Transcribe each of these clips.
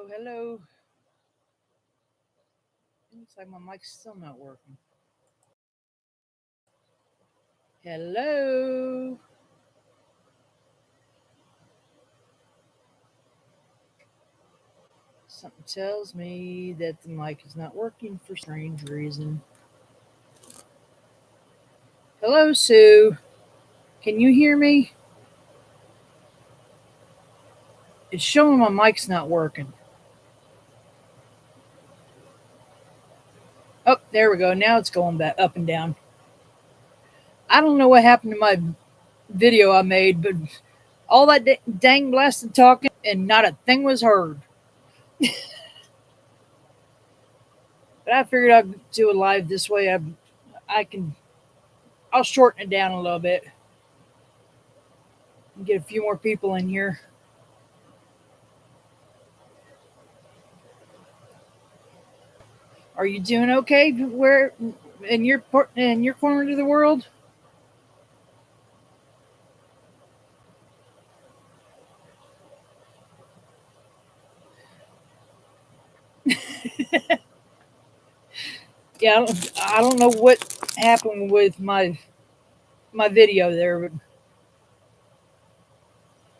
Hello, hello. Looks like my mic's still not working. Hello. Something tells me that the mic is not working for strange reason. Hello, Sue. Can you hear me? It's showing my mic's not working. Oh, there we go. Now it's going back up and down. I don't know what happened to my video I made, but all that dang blasted talking and not a thing was heard. But I figured I'd do it live this way. I can. I'll shorten it down a little bit and get a few more people in here. Are you doing okay? Where in your corner of the world? Yeah, I don't know what happened with my video there, but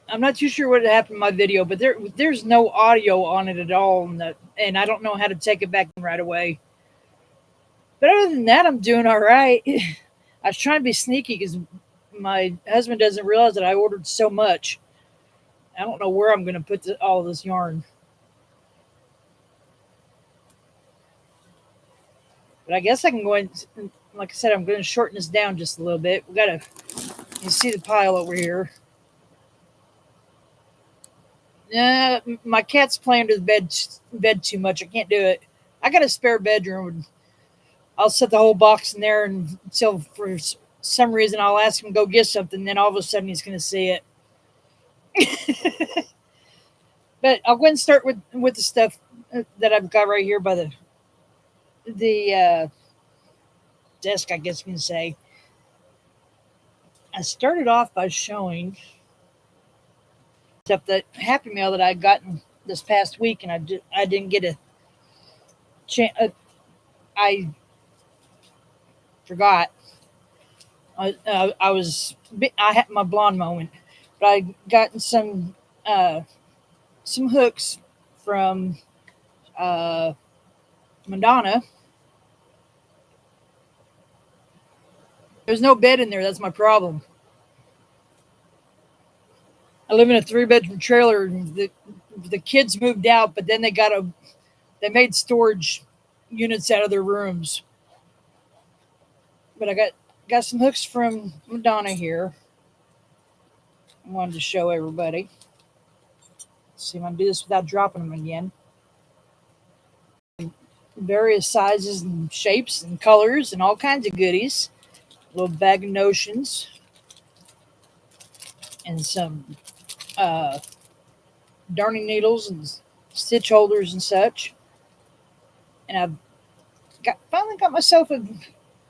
I'm not too sure what happened to my video. But there's no audio on it at all, and I don't know how to take it back right away. But other than that, I'm doing all right. I was trying to be sneaky because my husband doesn't realize that I ordered so much. I don't know where I'm going to put all this yarn. But I guess I can go in. Like I said, I'm going to shorten this down just a little bit. We got to. You see the pile over here. My cat's playing under the bed too much. I can't do it. I got a spare bedroom. I'll set the whole box in there until for some reason I'll ask him to go get something. Then all of a sudden he's going to see it. But I'll go ahead and start with the stuff that I've got right here by the desk. I guess you can say. I started off by showing stuff that Happy Mail that I gotten this past week, and I didn't get a chance. I forgot. I had my blonde moment, but I gotten some hooks from uh, Madonna. There's no bed in there. That's my problem. I live in a 3 bedroom trailer. The kids moved out, but then they made storage units out of their rooms. But I got some hooks from Madonna here. I wanted to show everybody. Let's see if I can do this without dropping them again. Various sizes and shapes and colors and all kinds of goodies. A little bag of notions and some uh, darning needles and stitch holders and such. And I've finally got myself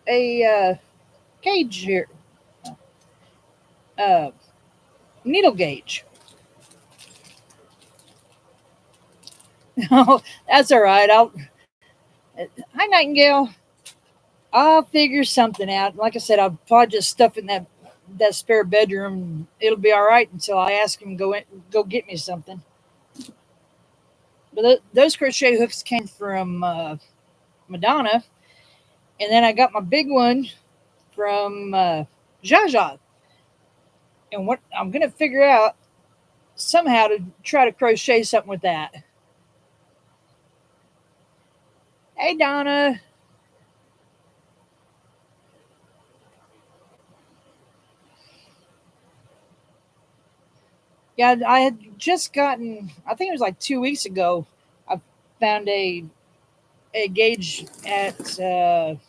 a gauge here, uh, needle gauge. Oh, that's all right. Hi Nightingale. I'll figure something out. Like I said, I'll probably just stuff in that spare bedroom. It'll be all right until I ask him to go get me something. But those crochet hooks came from Madonna, and then I got my big one from Jaja. And what I'm gonna figure out somehow to try to crochet something with that. Hey Donna. Yeah, I had just gotten. I think it was like 2 weeks ago. I found a gauge at a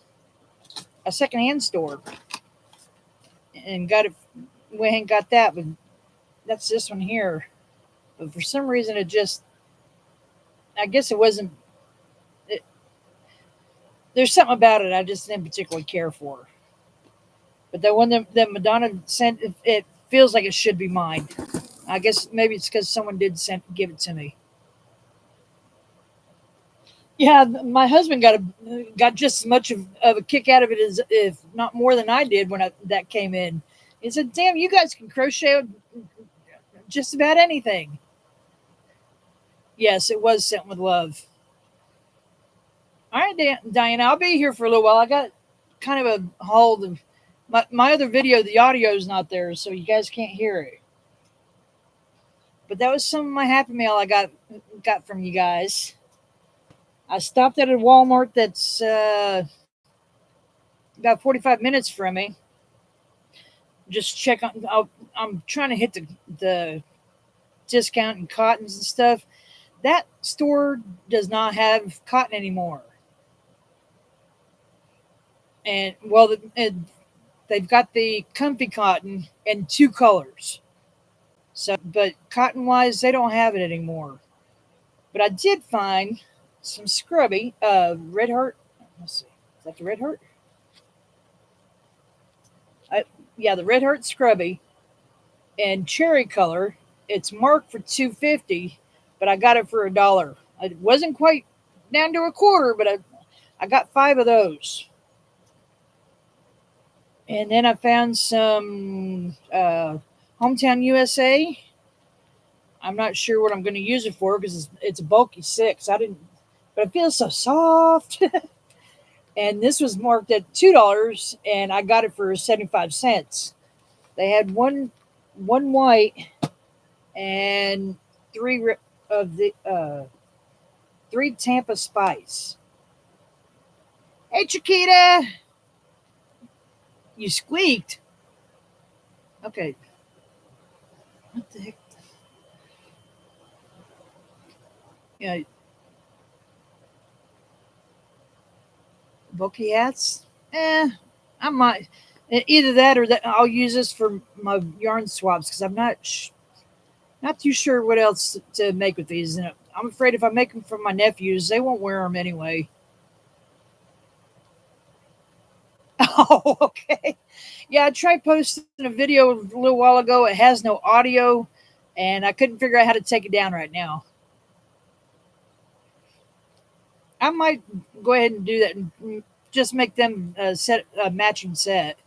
secondhand store and got it. Went and got that, but that's this one here. But for some reason, it just. I guess it wasn't. It, there's something about it I just didn't particularly care for. But the one that Madonna sent, it feels like it should be mine. I guess maybe it's because someone did give it to me. Yeah, my husband got just as much of a kick out of it as, if not more than I did when that came in. He said, "Damn, you guys can crochet just about anything." Yes, it was sent with love. All right, Diana, I'll be here for a little while. I got kind of a hold of my other video. The audio is not there, so you guys can't hear it. But that was some of my Happy Mail I got from you guys. I stopped at a Walmart that's about 45 minutes from me. Just check on. I'm trying to hit the discount and cottons and stuff. That store does not have cotton anymore. And well, they've got the comfy cotton in two colors. So, but cotton wise, they don't have it anymore. But I did find some scrubby Red Heart. Let's see, is that the Red Heart? Yeah, the Red Heart scrubby and cherry color. It's marked for 250, but I got it for $1. It wasn't quite down to a quarter, but I got 5 of those. And then I found some Hometown USA. I'm not sure what I'm going to use it for because it's a bulky 6. I didn't, but it feels so soft. And this was marked at $2, and I got it for 75 cents. They had one white and 3 of the 3 Tampa Spice. Hey, Chiquita, you squeaked. Okay, what the heck? Yeah, bulky hats. I might either that or that. I'll use this for my yarn swaps because I'm not too sure what else to make with these. And I'm afraid if I make them for my nephews, they won't wear them anyway. Oh, okay. Yeah, I tried posting a video a little while ago. It has no audio, and I couldn't figure out how to take it down right now. I might go ahead and do that and just make them set a matching set.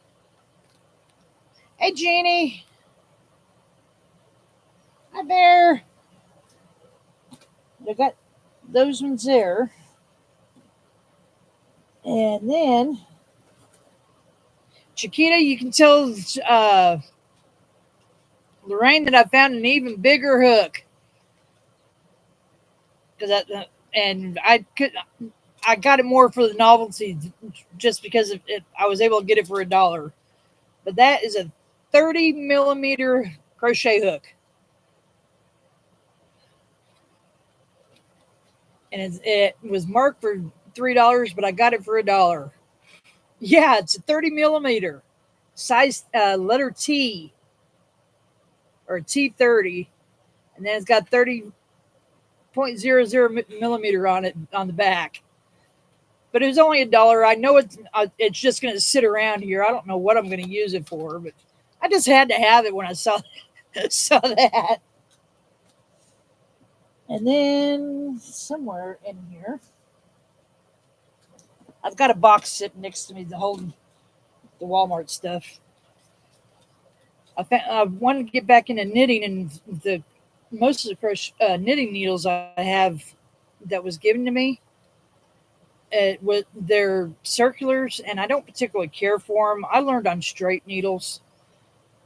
Hey, Jeannie. Hi there. I got those ones there. And then, Chiquita, you can tell Lorraine that I found an even bigger hook. Because I got it more for the novelty, just because I was able to get it for $1. But that is a 30 millimeter crochet hook, and it was marked for $3, but I got it for $1. Yeah, it's a 30 millimeter size, letter T or T30, and then it's got 30.00 millimeter on it on the back. But it was only $1. I know it's just going to sit around here. I don't know what I'm going to use it for, but I just had to have it when I saw that. And then somewhere in here, I've got a box sitting next to me holding the Walmart stuff. I wanted to get back into knitting, and most of the knitting needles I have that was given to me, they're circulars, and I don't particularly care for them. I learned on straight needles,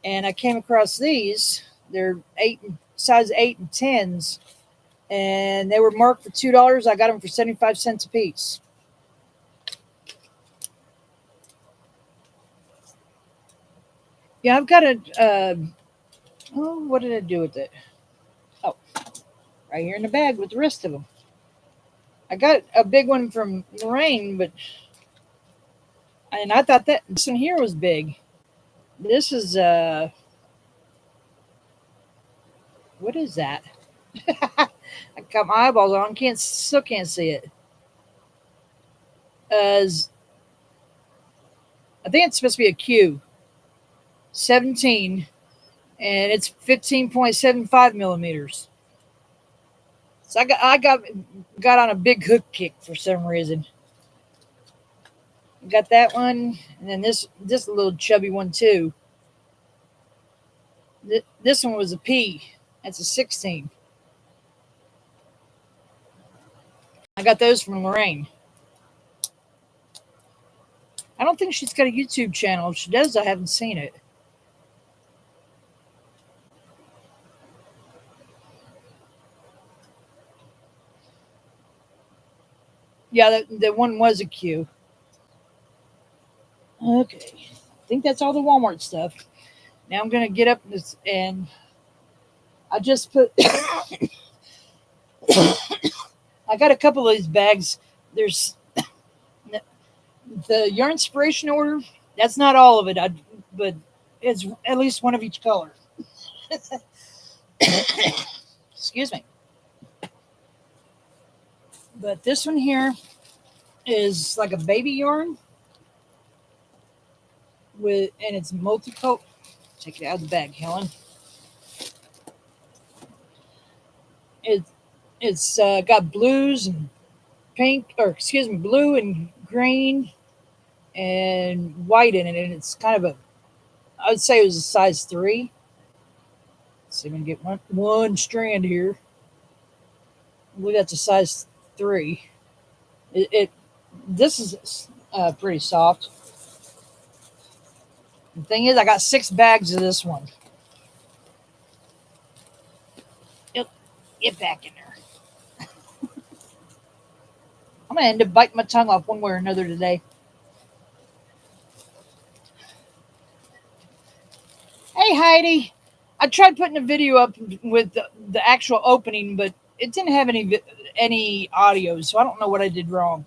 and I came across these. They're size 8 and 10s, and they were marked for $2. I got them for 75 cents a piece. Yeah, I've got what did I do with it? Oh, right here in the bag with the rest of them. I got a big one from Lorraine, and I thought that this one here was big. This is what is that? I got my eyeballs on. Still can't see it. I think it's supposed to be a Q. 17, and it's 15.75 millimeters. So I got on a big hook kick for some reason. Got that one, and then this little chubby one too. This one was a P. That's a 16. I got those from Lorraine. I don't think she's got a YouTube channel. If she does, I haven't seen it. Yeah, that one was a Q. Okay. I think that's all the Walmart stuff. Now I'm going to get up and I just put. I got a couple of these bags. There's the Yarn Inspiration order. That's not all of it, but it's at least one of each color. Excuse me. But this one here is like a baby yarn and it's multicolor. Take it out of the bag, Helen. It's got blues and pink, or excuse me, blue and green and white in it, and it's kind of I would say it was a size 3. So I'm gonna get one strand here. I believe that's a size 3. This is pretty soft. The thing is, I got 6 bags of this one. Get back in there. I'm gonna end up biting my tongue off one way or another today. Hey Heidi, I tried putting a video up with the actual opening, but it didn't have any audio, so I don't know what I did wrong.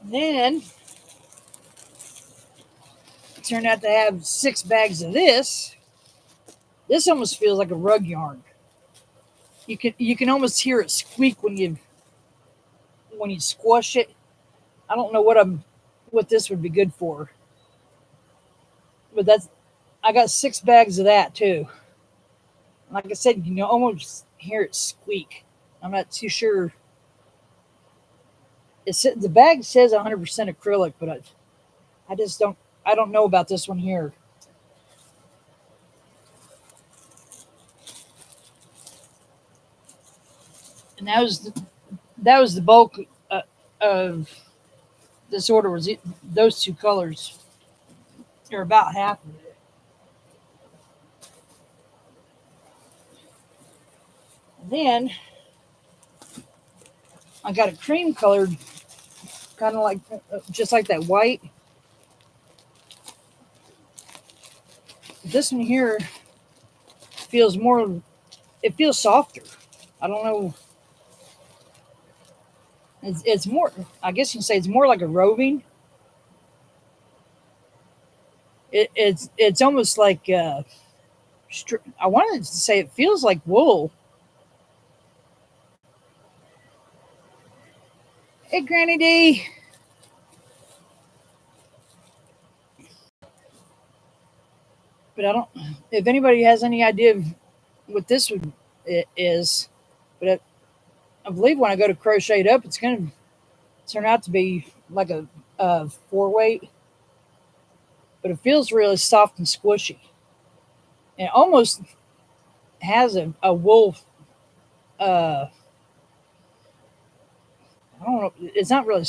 Then I turned out to have 6 bags of this. This almost feels like a rug yarn. You can almost hear it squeak when you squash it. I don't know what this would be good for, but I got 6 bags of that too. Like I said, you can almost hear it squeak. I'm not too sure. The bag says 100% acrylic, but I just don't. I don't know about this one here. And that was the bulk of this order, was those 2 colors. They're about half of it. And then I got a cream colored, kind of like just like that white. This one here feels more. It feels softer. I don't know. It's more. I guess you can say it's more like a roving. It's almost like. I wanted to say it feels like wool. Hey, Granny D. But I don't. If anybody has any idea of what this is, but I believe when I go to crochet it up, it's going to turn out to be like a 4-weight, but it feels really soft and squishy. And it almost has a wool. I don't know. It's not really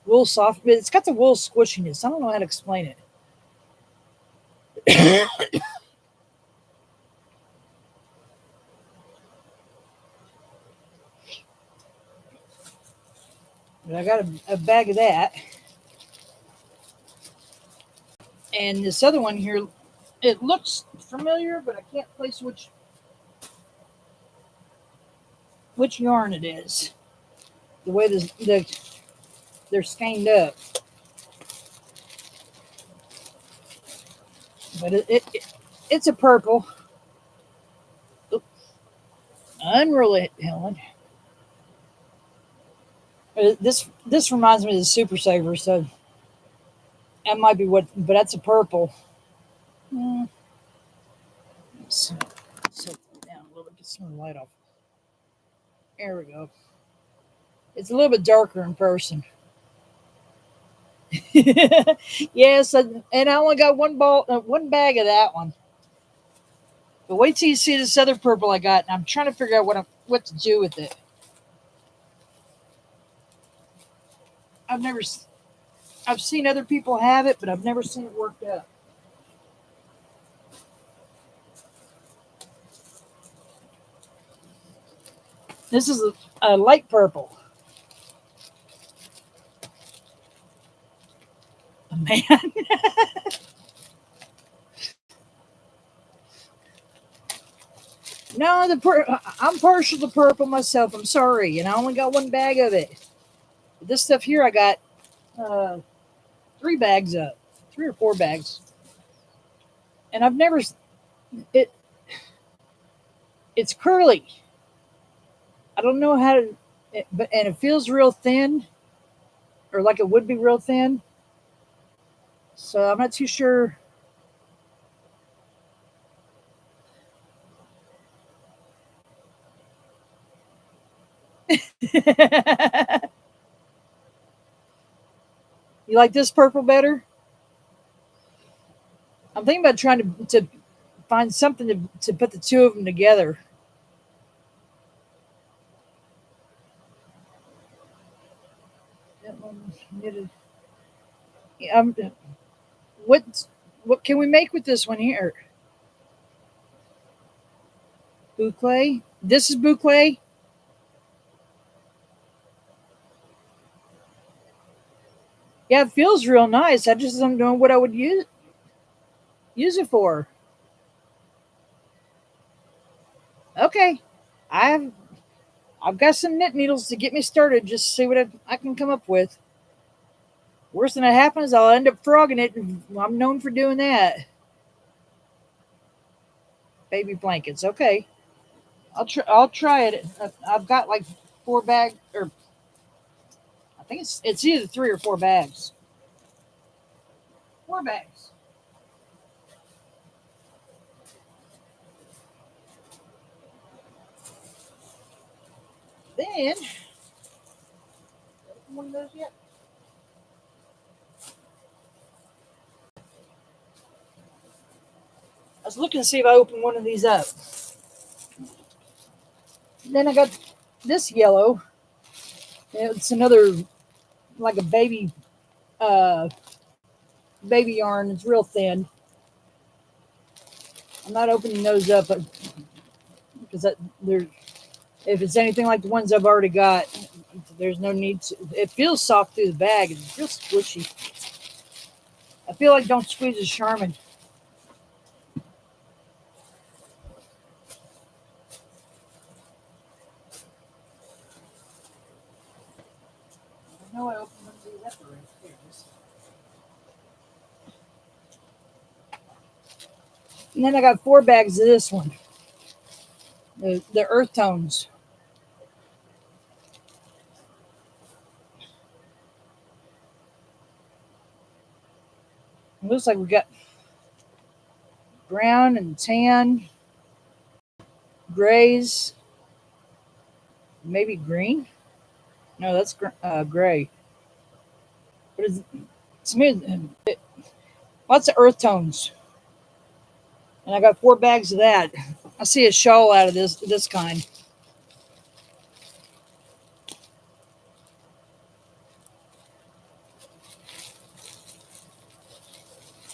wool soft, but it's got the wool squishiness. I don't know how to explain it. But I got a bag of that. And this other one here, it looks familiar, but I can't place which yarn it is. The way they're skeined up. But it's a purple. Unroll it, Helen. This reminds me of the Super Saver, so that might be but that's a purple. set it down a little bit, get some of the light off. There we go. It's a little bit darker in person. Yes, and I only got one bag of that one. But wait till you see this other purple I got, and I'm trying to figure out what to do with it. I've seen other people have it, but I've never seen it worked out. This is a light purple. Man. No, I'm partial to purple myself. I'm sorry, and I only got one bag of it. But this stuff here, I got 3 bags of, 3 or 4 bags, and I've never it. It's curly. I don't know how to, and it feels real thin, or like it would be real thin. So I'm not too sure. You like this purple better? I'm thinking about trying to find something to put the two of them together. What what can we make with this one here? Boucle. This is boucle. Yeah, it feels real nice. I just don't know what I would use it for. Okay, I've got some knit needles to get me started. Just see what I can come up with. Worst thing that happens, I'll end up frogging it, and I'm known for doing that. Baby blankets. Okay, I'll try it. I've got like 4 bags, or I think it's either 3 or 4 bags. 4 bags. Then, one of those yet? I was looking to see if I opened one of these up. Then I got this yellow. It's another, like a baby yarn. It's real thin. I'm not opening those up because if it's anything like the ones I've already got, there's no need to. It feels soft through the bag. It feels squishy. I feel like Don't Squeeze a Charmin. I know I opened one of these up already. Here it is. And then I got 4 bags of this one. The earth tones. It looks like we got brown and tan, grays, maybe green. No, that's gray. What is it? To me, lots of earth tones. And I got 4 bags of that. I see a shawl out of this kind.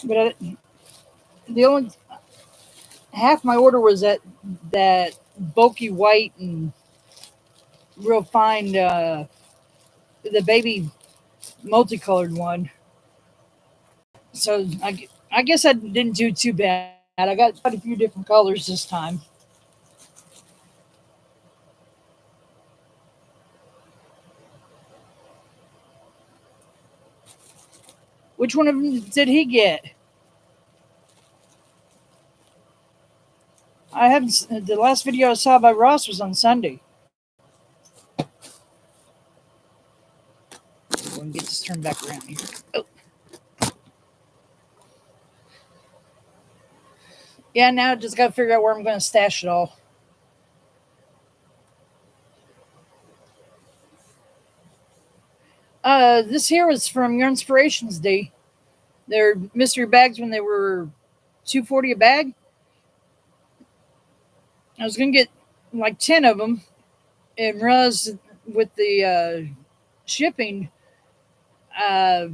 But the only half my order was that bulky white and real fine, the baby multicolored one. So I guess I didn't do too bad. I got quite a few different colors this time. Which one of them did he get? I haven't. The last video I saw by Ross was on Sunday. Go and get this turned back around here. Oh. Yeah, now I just got to figure out where I'm going to stash it all. This here was from Your Inspirations D. They're mystery bags when they were $2.40 a bag. I was going to get like 10 of them and realized with the shipping, uh,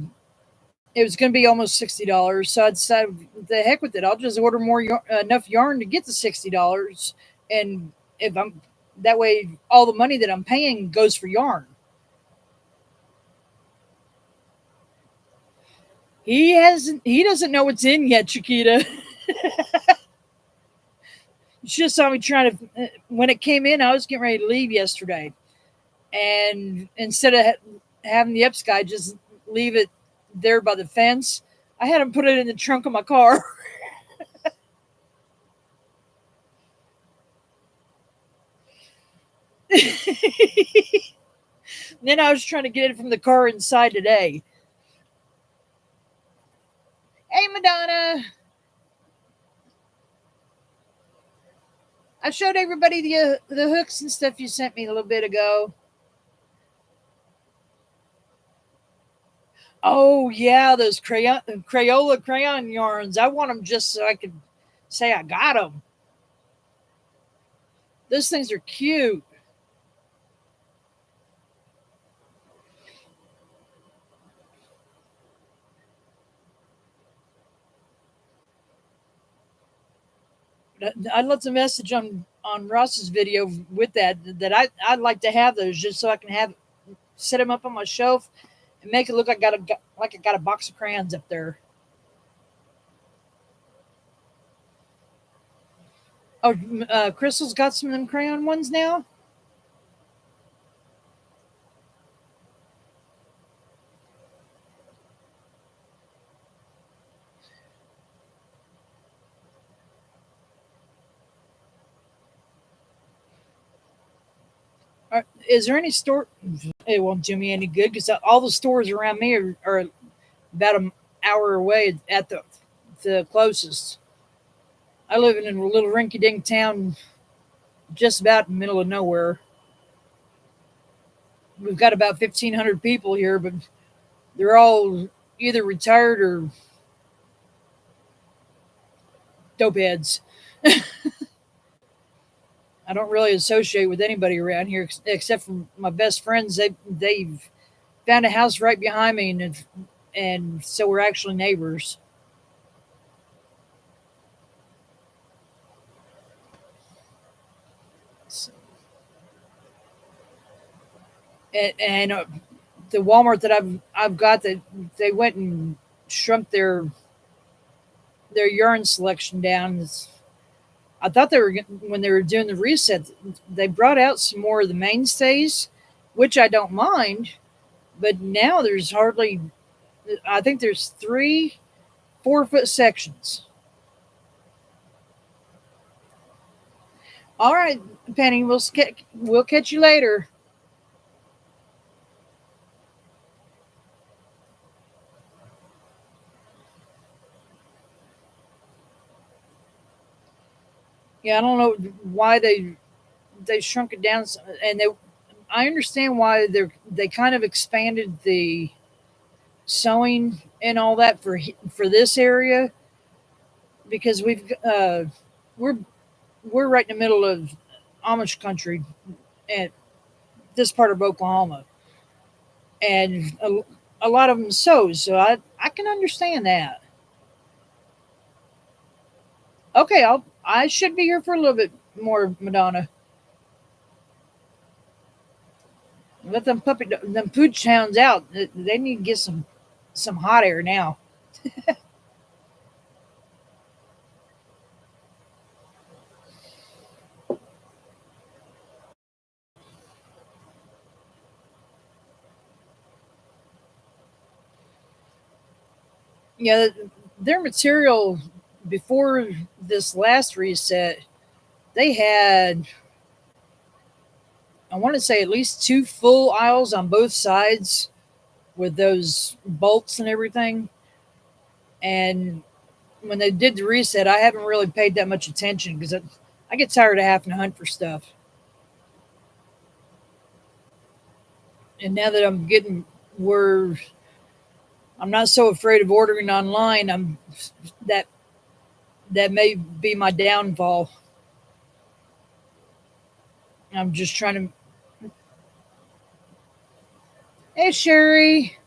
it was going to be almost $60. So I decided, the heck with it. I'll just order more enough yarn to get the $60. And if I'm that way, all the money that I'm paying goes for yarn. He doesn't know what's in yet, Chiquita. She just saw me trying to. When it came in, I was getting ready to leave yesterday, and instead of having the Epps guy just leave it there by the fence, I had him put it in the trunk of my car. Then I was trying to get it from the car inside today. Hey, Madonna. I showed everybody the hooks and stuff you sent me a little bit ago. Oh yeah, those Crayola crayon yarns. I want them just so I could say I got them. Those things are cute. I left a message on Ross's video with that I'd like to have those just so I can have set them up on my shelf and make it look like I got a box of crayons up there. Oh, Crystal's got some of them crayon ones now. Is there any store? It won't do me any good because all the stores around me are about an hour away at the closest. I live in a little rinky-dink town, just about in the middle of nowhere. We've got about 1,500 people here, but they're all either retired or dope heads. I don't really associate with anybody around here except for my best friends. They've found a house right behind me, and so we're actually neighbors. And the Walmart that I've got, that they went and shrunk their yarn selection down. I thought they were, when they were doing the reset, they brought out some more of the mainstays, which I don't mind. But now there's hardly. I think there's 3 4-foot sections. All right, Penny, we'll catch you later. Yeah, I don't know why they shrunk it down, and they. I understand why they kind of expanded the sewing and all that for this area, because we're we're right in the middle of Amish country at this part of Oklahoma, and a lot of them sew, so I can understand that. Okay, I should be here for a little bit more, Madonna. Let them pooch hounds out. They need to get some hot air now. Yeah, their material before this last reset, they had, I want to say, at least 2 full aisles on both sides with those bolts and everything. And when they did the reset, I haven't really paid that much attention because I get tired of having to hunt for stuff. And now that I'm getting where I'm not so afraid of ordering online, that that may be my downfall. I'm just trying to. Hey, Sherry,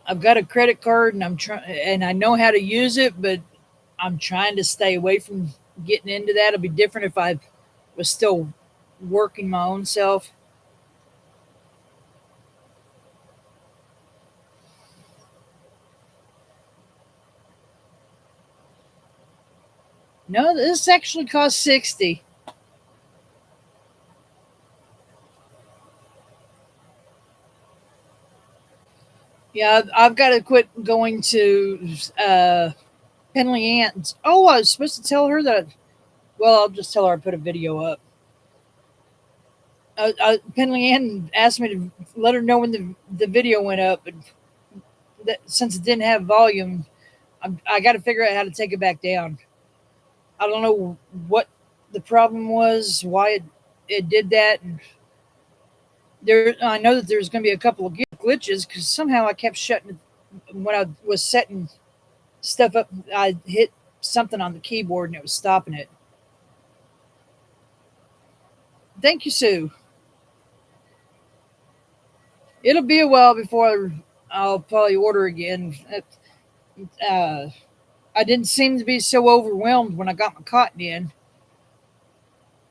I've got a credit card and I'm trying, and I know how to use it, but I'm trying to stay away from getting into that. It'd be different if I was still working my own self. No, this actually cost 60. Yeah, I've got to quit going to Penley Ann's. Oh, I was supposed to tell her that. Well, I'll just tell her I put a video up. Penley Ann asked me to let her know when the video went up, but since it didn't have volume, I got to figure out how to take it back down. I don't know what the problem was, why it did that, and I know that there's going to be a couple of glitches because somehow I kept shutting when I was setting stuff up. I hit something on the keyboard and it was stopping it. Thank you, Sue. It'll be a while before I'll probably order again. Uh, I didn't seem to be so overwhelmed when I got my cotton in,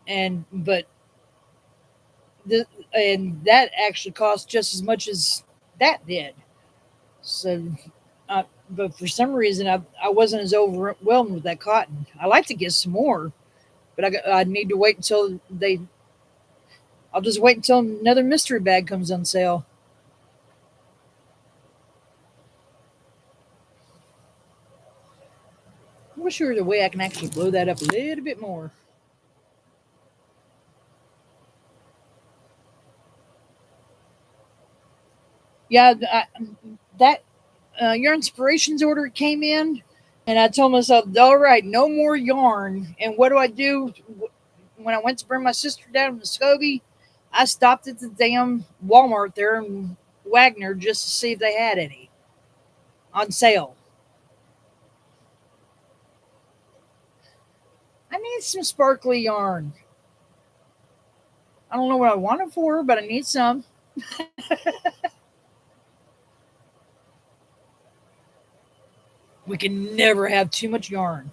and but the, and that actually cost just as much as that did. So, but for some reason, I wasn't as overwhelmed with that cotton. I like to get some more, but I need to wait until they. I'll just wait until another mystery bag comes on sale. I wish there was a way I can actually blow that up a little bit more. Yeah, that your inspirations order came in, and I told myself, all right, no more yarn. And what do I do? When I went to bring my sister down to Muskogee, I stopped at the damn Walmart there in Wagner just to see if they had any on sale. I need some sparkly yarn. I don't know what I want it for, but I need some. We can never have too much yarn.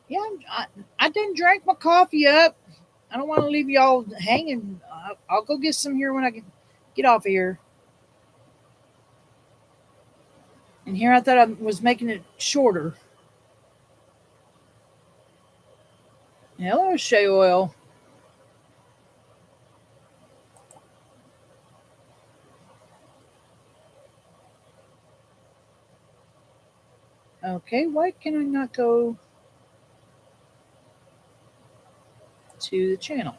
Yeah, I didn't drink my coffee up. I don't want to leave y'all hanging. I'll go get some here when I get off of here. And here I thought I was making it shorter. Hello, shea oil. Okay, why can I not go to the channel?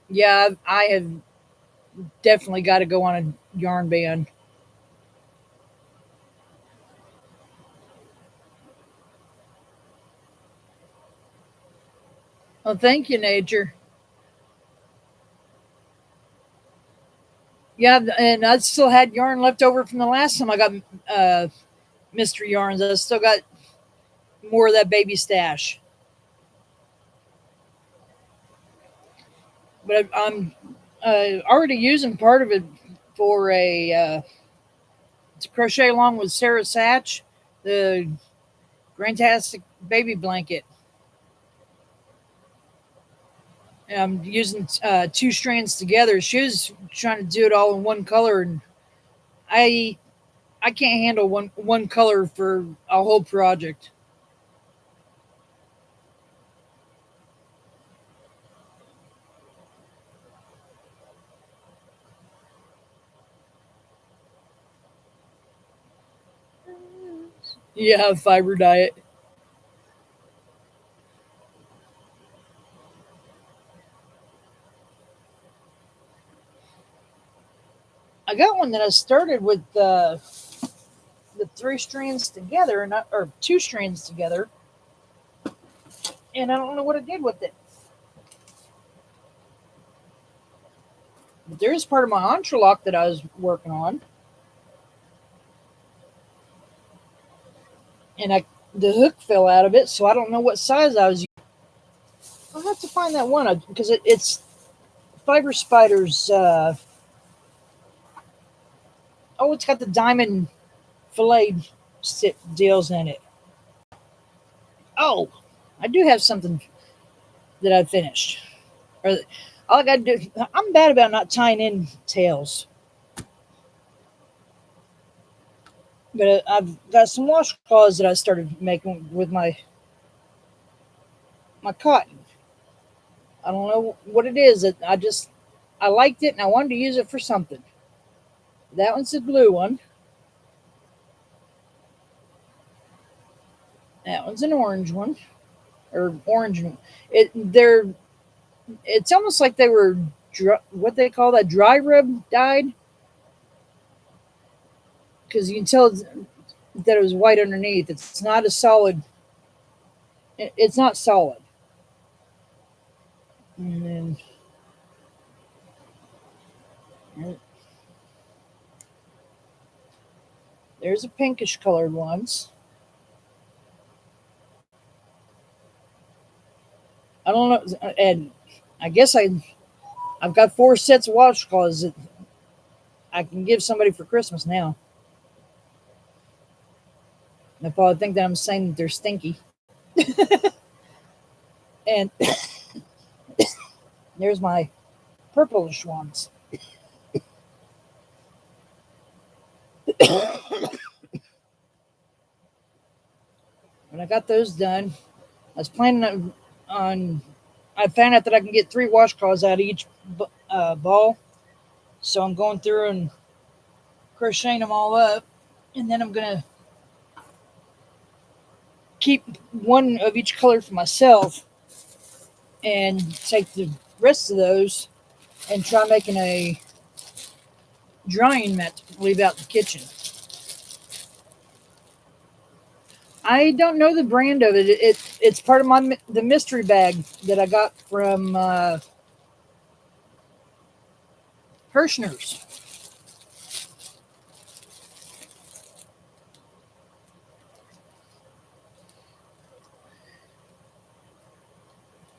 Yeah, I have definitely got to go on a yarn ban. Well, thank you, nature. Yeah, and I still had yarn left over from the last time I got uh, mystery yarns. I still got more of that baby stash. But I'm already using part of it for a to crochet along with Sarah Satch, the Grantastic baby blanket. And I'm using two strands together. She was trying to do it all in one color, and I I can't handle one color for a whole project. Yeah, fiber diet. I got one that I started with the three strands together, or two strands together, and I don't know what I did with it. But there's part of my entrelock that I was working on, and the hook fell out of it, so I don't know what size I was using. I'll have to find that one because it's Fiber Spider's. Oh, it's got the diamond fillet deals in it. Oh, I do have something that I finished. Or all I got to do. I'm bad about not tying in tails, but I've got some washcloths that I started making with my cotton. I don't know what it is. That I liked it and I wanted to use it for something. That one's the blue one. That one's an orange one, or orange one. They're it's almost like they were what they call that dry rub dyed, because you can tell that it was white underneath. It's not a solid. It's not solid. And then there's a pinkish colored ones. I don't know, and I guess I've got four sets of washcloths that I can give somebody for Christmas now. They probably think that I'm saying that they're stinky. And there's my purplish ones. When I got those done, I was planning on I found out that I can get three washcloths out of each ball. So I'm going through and crocheting them all up. And then I'm going to keep one of each color for myself and take the rest of those and try making a drying mat to leave out the kitchen. I don't know the brand of it. It's part of the mystery bag that I got from Hirschner's.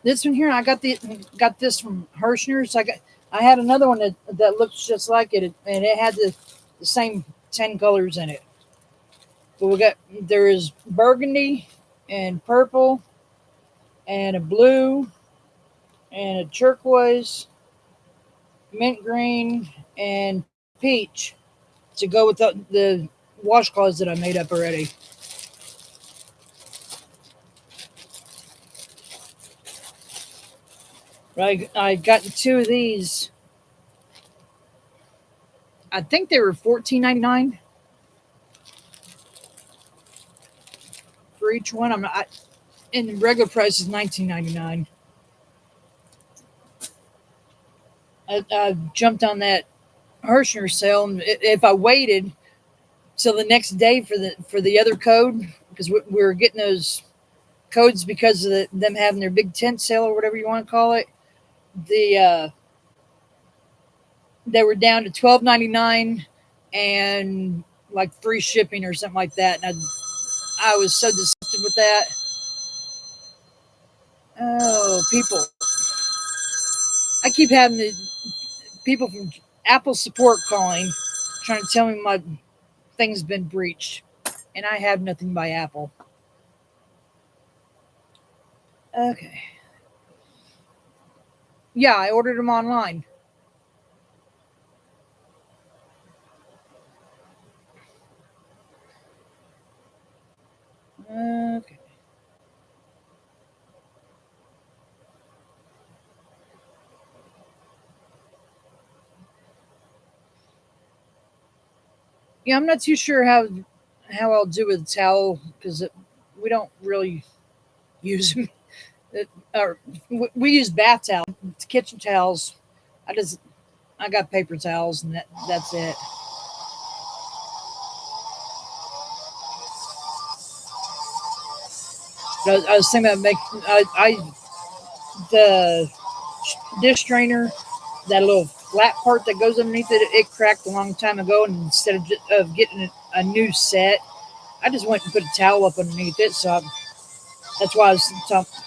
This one here, I got this from Hirschner's. I had another one that looks just like it, and it had the same 10 colors in it. But there is burgundy and purple and a blue and a turquoise, mint green, and peach to go with the washcloths that I made up already. I got two of these. I think they were $14.99 for each one. I'm not, and the regular price is $19.99. I jumped on that Hirschner sale, and if I waited till the next day for the other code, because we were getting those codes because of them having their big tent sale or whatever you want to call it, they were down to $12.99 and like free shipping or something like that, and I was so disgusted with that. Oh, people! I keep having the people from Apple support calling, trying to tell me my thing's been breached, and I have nothing by Apple. Okay. Yeah, I ordered them online. Okay. Yeah, I'm not too sure how I'll do with a towel because we don't really use them. Or we use bath towels, kitchen towels. I got paper towels and that's it. But I was thinking about making the dish strainer, that little flat part that goes underneath it. It cracked a long time ago, and instead of getting a new set, I just went and put a towel up underneath it. That's why I was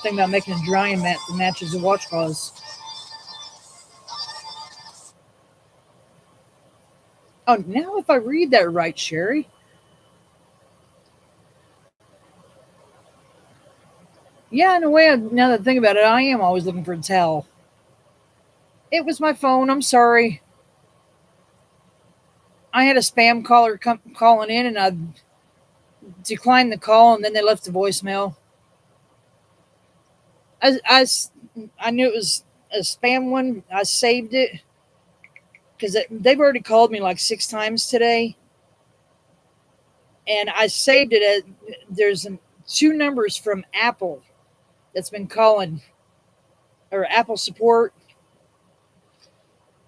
thinking about making a drying mat that matches the washcloths. Oh, now if I read that right, Sherry. Yeah, in a way, now that I think about it, I am always looking for a towel. It was my phone. I'm sorry. I had a spam caller calling in, and I declined the call, and then they left a voicemail. I, I, I knew it was a spam one. I saved it because they've already called me like 6 times today, and I saved it as there's two numbers from Apple that's been calling, or Apple support,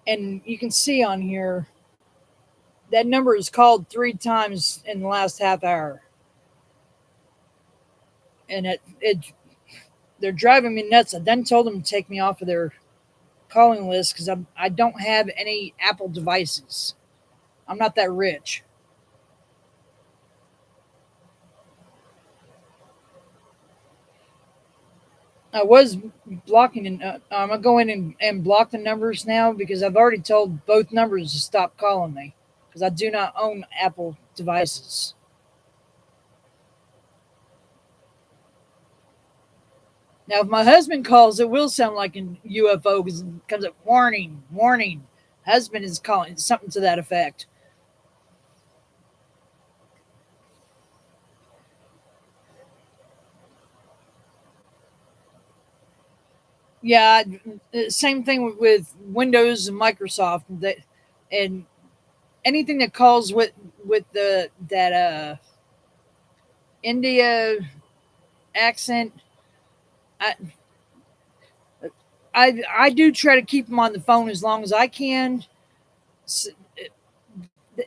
and you can see on here that number is called 3 times in the last half hour, and it they're driving me nuts. I then told them to take me off of their calling list because I don't have any Apple devices. I'm not that rich. I was blocking, and I'm gonna go in and block the numbers now because I've already told both numbers to stop calling me because I do not own Apple devices. Now, if my husband calls, it will sound like a UFO because it comes up warning, warning. Husband is calling, something to that effect. Yeah, same thing with Windows and Microsoft. And anything that calls with the that India accent, I I do try to keep them on the phone as long as I can.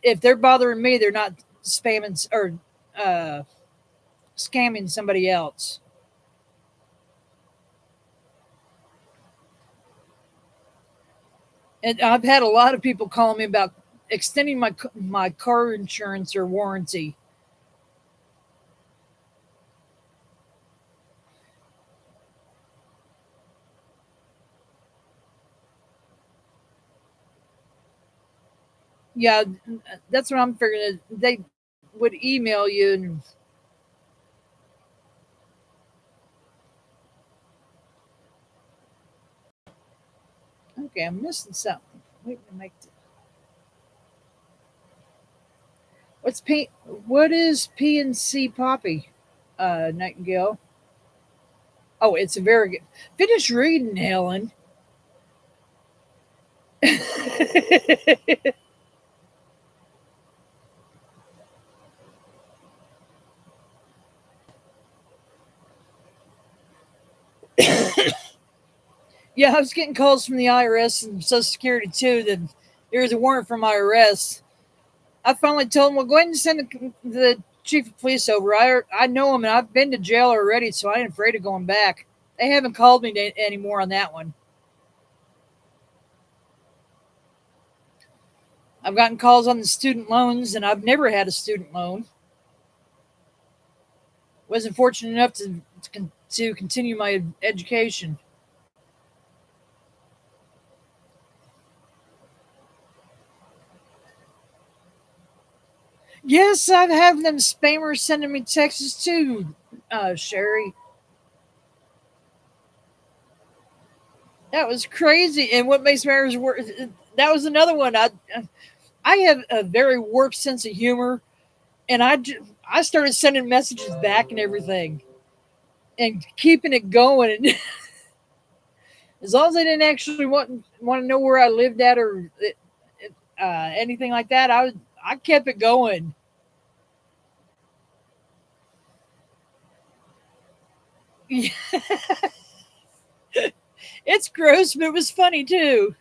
If they're bothering me, they're not spamming or uh, scamming somebody else. And I've had a lot of people calling me about extending my car insurance or warranty. Yeah, that's what I'm figuring. They would email you and okay, I'm missing something. Wait, make what's P? What is PNC Poppy? Nightingale. Oh, it's a very good. Finish reading, Helen. Yeah, I was getting calls from the IRS and Social Security too. That there was a warrant from IRS. I finally told them, well, go ahead and send the chief of police over. I know him and I've been to jail already, so I ain't afraid of going back. They haven't called me anymore on that one. I've gotten calls on the student loans, and I've never had a student loan. Wasn't fortunate enough to continue my education. Yes, I've had them spammers sending me texts too, Sherry. That was crazy. And what makes matters worse, that was another one. I have a very warped sense of humor, and I started sending messages back and everything, and keeping it going. And as long as they didn't actually want to know where I lived at or anything like that, I kept it going. Yeah, it's gross, but it was funny too.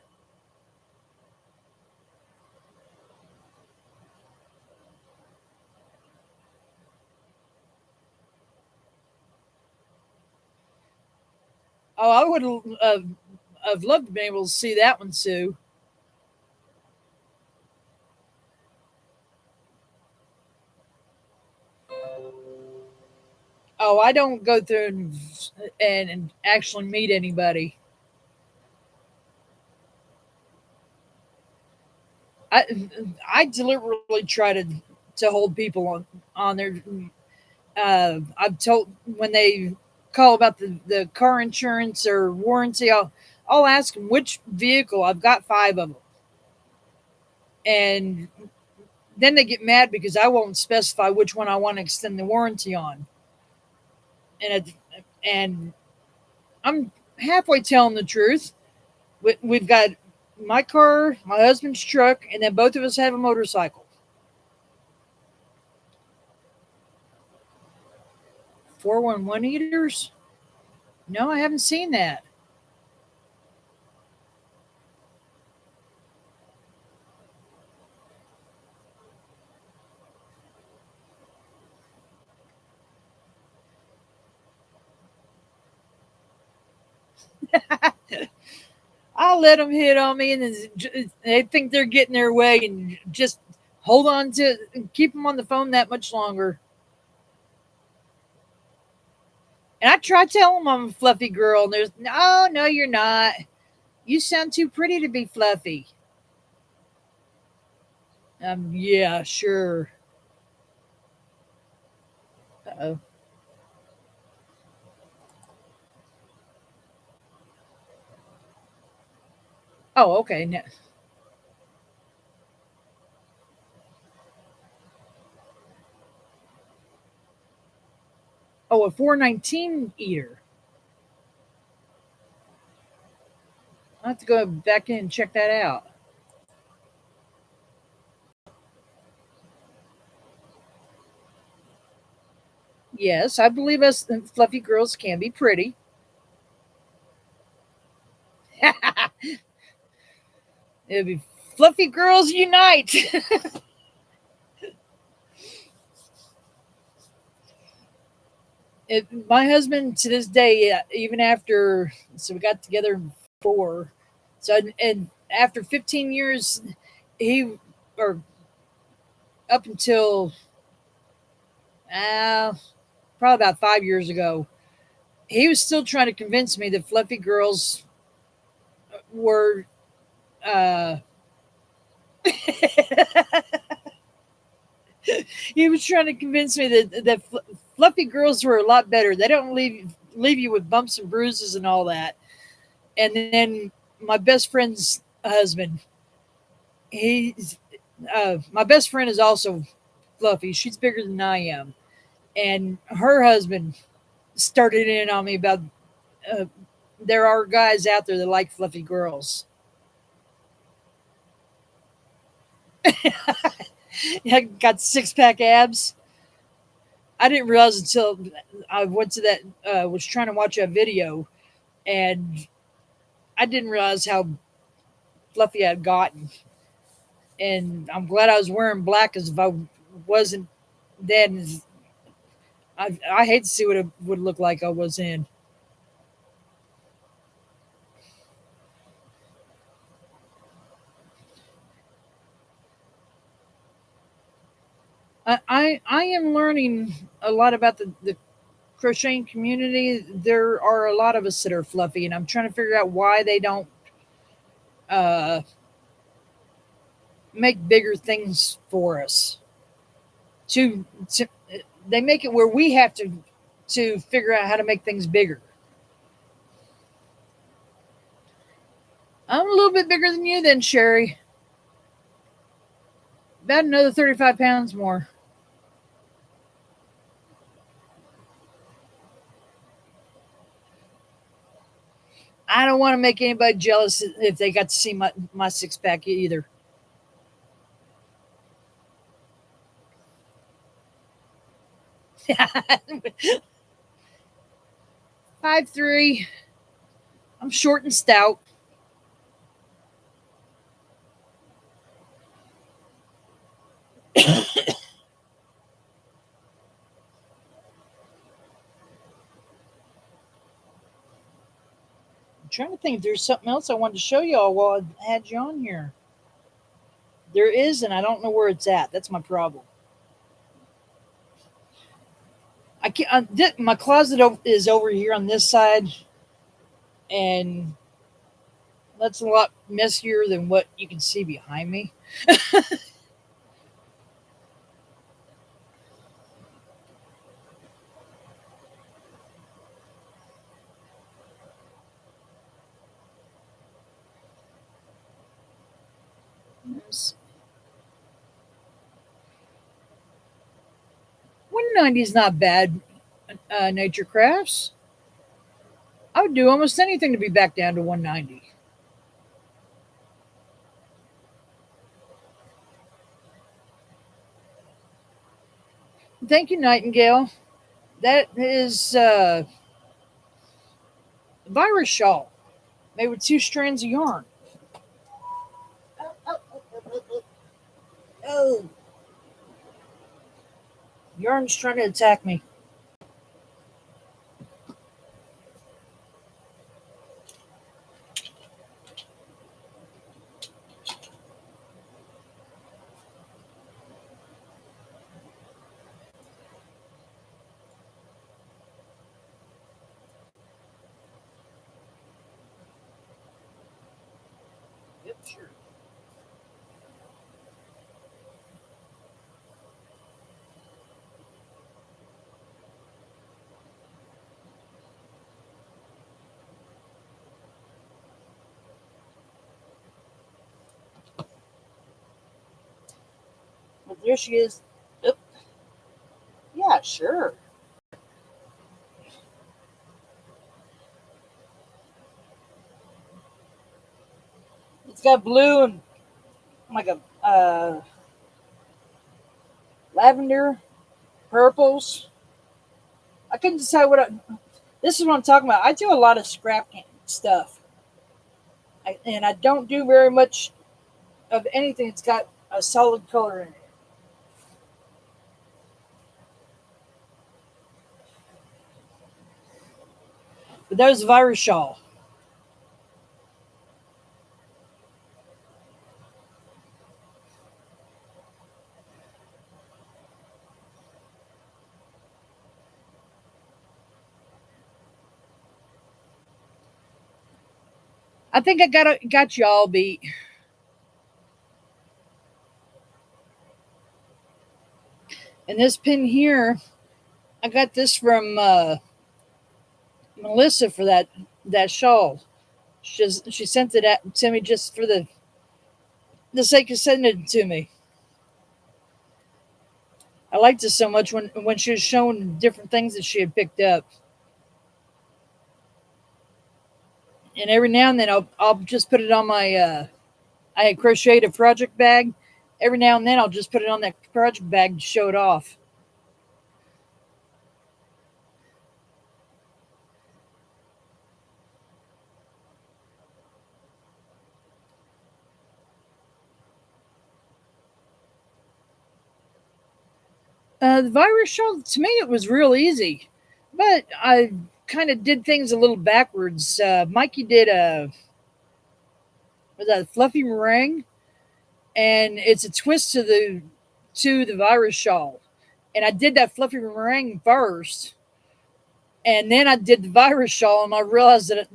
Oh, I would have loved to be able to see that one, Sue. Oh, I don't go through and actually meet anybody. I I deliberately try to hold people on their. I've told when they call about the car insurance or warranty, I'll ask them which vehicle. I've got five of them, and then they get mad because I won't specify which one I want to extend the warranty on, and and I'm halfway telling the truth. We've got my car, my husband's truck, and then both of us have a motorcycle. 411 eaters? No, I haven't seen that. I'll let them hit on me, and they think they're getting their way, and just hold on to keep them on the phone that much longer. And I try telling them I'm a fluffy girl, and there's no, no, you're not. You sound too pretty to be fluffy. Yeah, sure. Uh-oh. Oh, okay. Oh, a 419 eater. I have to go back in and check that out. Yes, I believe us fluffy girls can be pretty. It'll be fluffy girls unite. My husband to this day, even after, so we got together in four. So, and after 15 years, he, or up until uh, probably about 5 years ago, he was still trying to convince me that fluffy girls were, uh, he was trying to convince me that fluffy girls were a lot better. They don't leave you with bumps and bruises and all that. And then my best friend's husband, he's my best friend is also fluffy. She's bigger than I am, and her husband started in on me about uh, there are guys out there that like fluffy girls. I got 6 pack abs. I didn't realize until I went to that was trying to watch a video, and I didn't realize how fluffy I'd gotten. And I'm glad I was wearing black, because if I wasn't, then I hate to see what it would look like I was in. I am learning a lot about the crocheting community. There are a lot of us that are fluffy, and I'm trying to figure out why they don't uh, make bigger things for us. To they make it where we have to figure out how to make things bigger. I'm a little bit bigger than you, then, Sherry. About another 35 pounds more. I don't want to make anybody jealous if they got to see my 6 pack either. 5'3". I'm short and stout. I'm trying to think if there's something else I wanted to show y'all while I had you on here. There is, and I don't know where it's at. That's my problem. I can't. My closet is over here on this side, and that's a lot messier than what you can see behind me. Yes. 190 is not bad. Nature Crafts. I would do almost anything to be back down to 190. Thank you, Nightingale. That is virus shawl made with 2 strands of yarn. Oh, yarn's trying to attack me. Yep, sure. But there she is. Yep. Yeah, sure. It's got blue and like a lavender, purples. I couldn't decide what. This is what I'm talking about. I do a lot of scrap stuff, and I don't do very much of anything that's got a solid color in it. But that was virus shawl. I think I got you all beat. And this pin here, I got this from Melissa for that shawl. She sent it to me just for the sake of sending it to me. I liked this so much when she was showing different things that she had picked up. And every now and then I'll just put it on my I had crocheted a project bag. Every now and then I'll just put it on that project bag to show it off. The virus shawl, to me, it was real easy, but I kind of did things a little backwards. Mikey did a fluffy meringue, and it's a twist to the virus shawl. And I did that fluffy meringue first, and then I did the virus shawl, and I realized that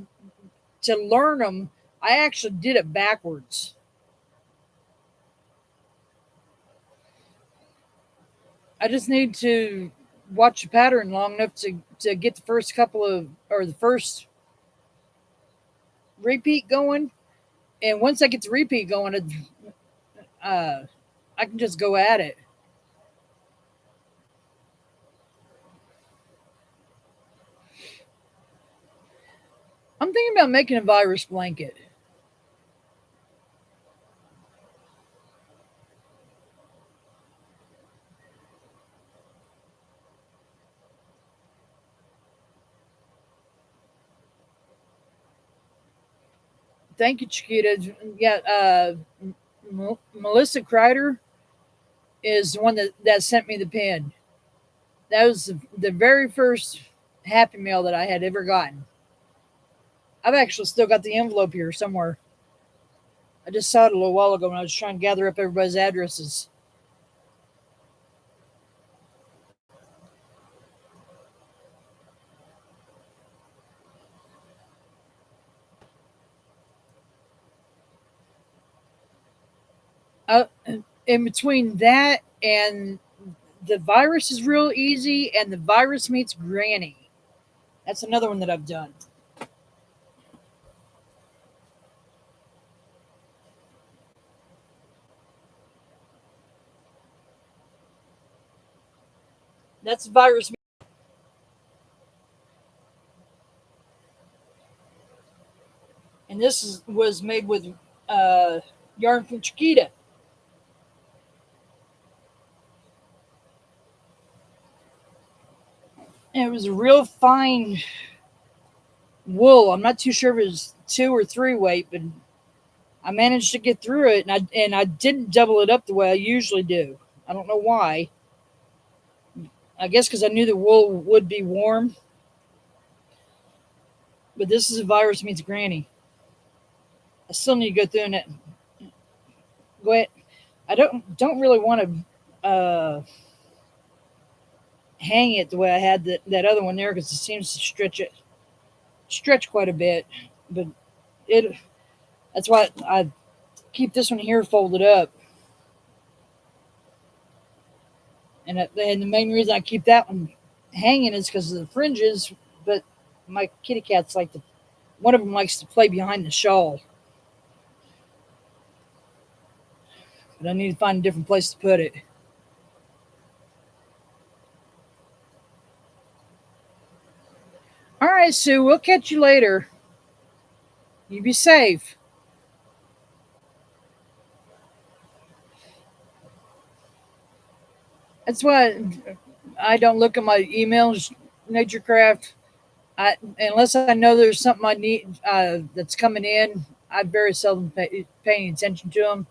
to learn them, I actually did it backwards. I just need to watch the pattern long enough to get the first couple of or the first repeat going, and once I get the repeat going, uh, I can just go at it. I'm thinking about making a virus blanket. Thank you, Chiquita. Yeah, Melissa Kreider is the one that sent me the pin. That was the very first Happy Mail that I had ever gotten. I've actually still got the envelope here somewhere. I just saw it a little while ago when I was trying to gather up everybody's addresses. Uh, in between that and the virus is real easy, and the virus meets Granny. That's another one that I've done. That's virus. And was made with uh, yarn from Chiquita. And it was a real fine wool. I'm not too sure if it was 2 or 3 weight, but I managed to get through it, and I didn't double it up the way I usually do. I don't know why. I guess because I knew the wool would be warm. But this is a virus meets Granny. I still need to go through and go ahead. I don't really want to hang it the way I had that other one there because it seems to stretch quite a bit. But it that's why I keep this one here folded up. And the main reason I keep that one hanging is because of the fringes. But my kitty cats one of them likes to play behind the shawl. But I need to find a different place to put it. All right, Sue, we'll catch you later. You be safe. That's why I don't look at my emails, NatureCraft. Unless I know there's something I need that's coming in, I very seldom paying attention to them.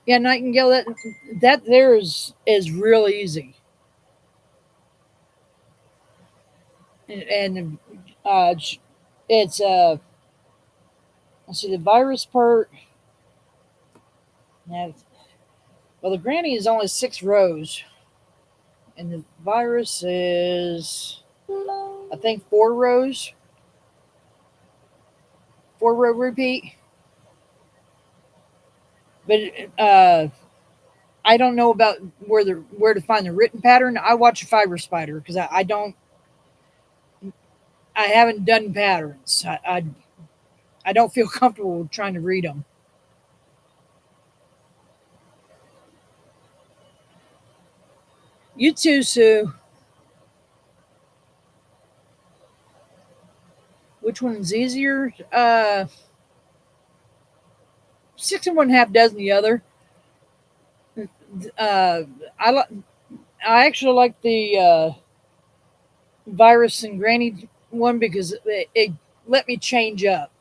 Yeah, Nightingale, that there is real easy, and it's let's see the virus part. Now, well, the granny is only 6 rows, and the virus is I think 4 rows, 4 row repeat. But I don't know about where to find the written pattern. I watch a Fiber Spider because I haven't done patterns. I don't feel comfortable trying to read them. You too, Sue. Which one's easier? 6 and 1/2 dozen the other. Uh, I actually like the virus and granny one because it let me change up.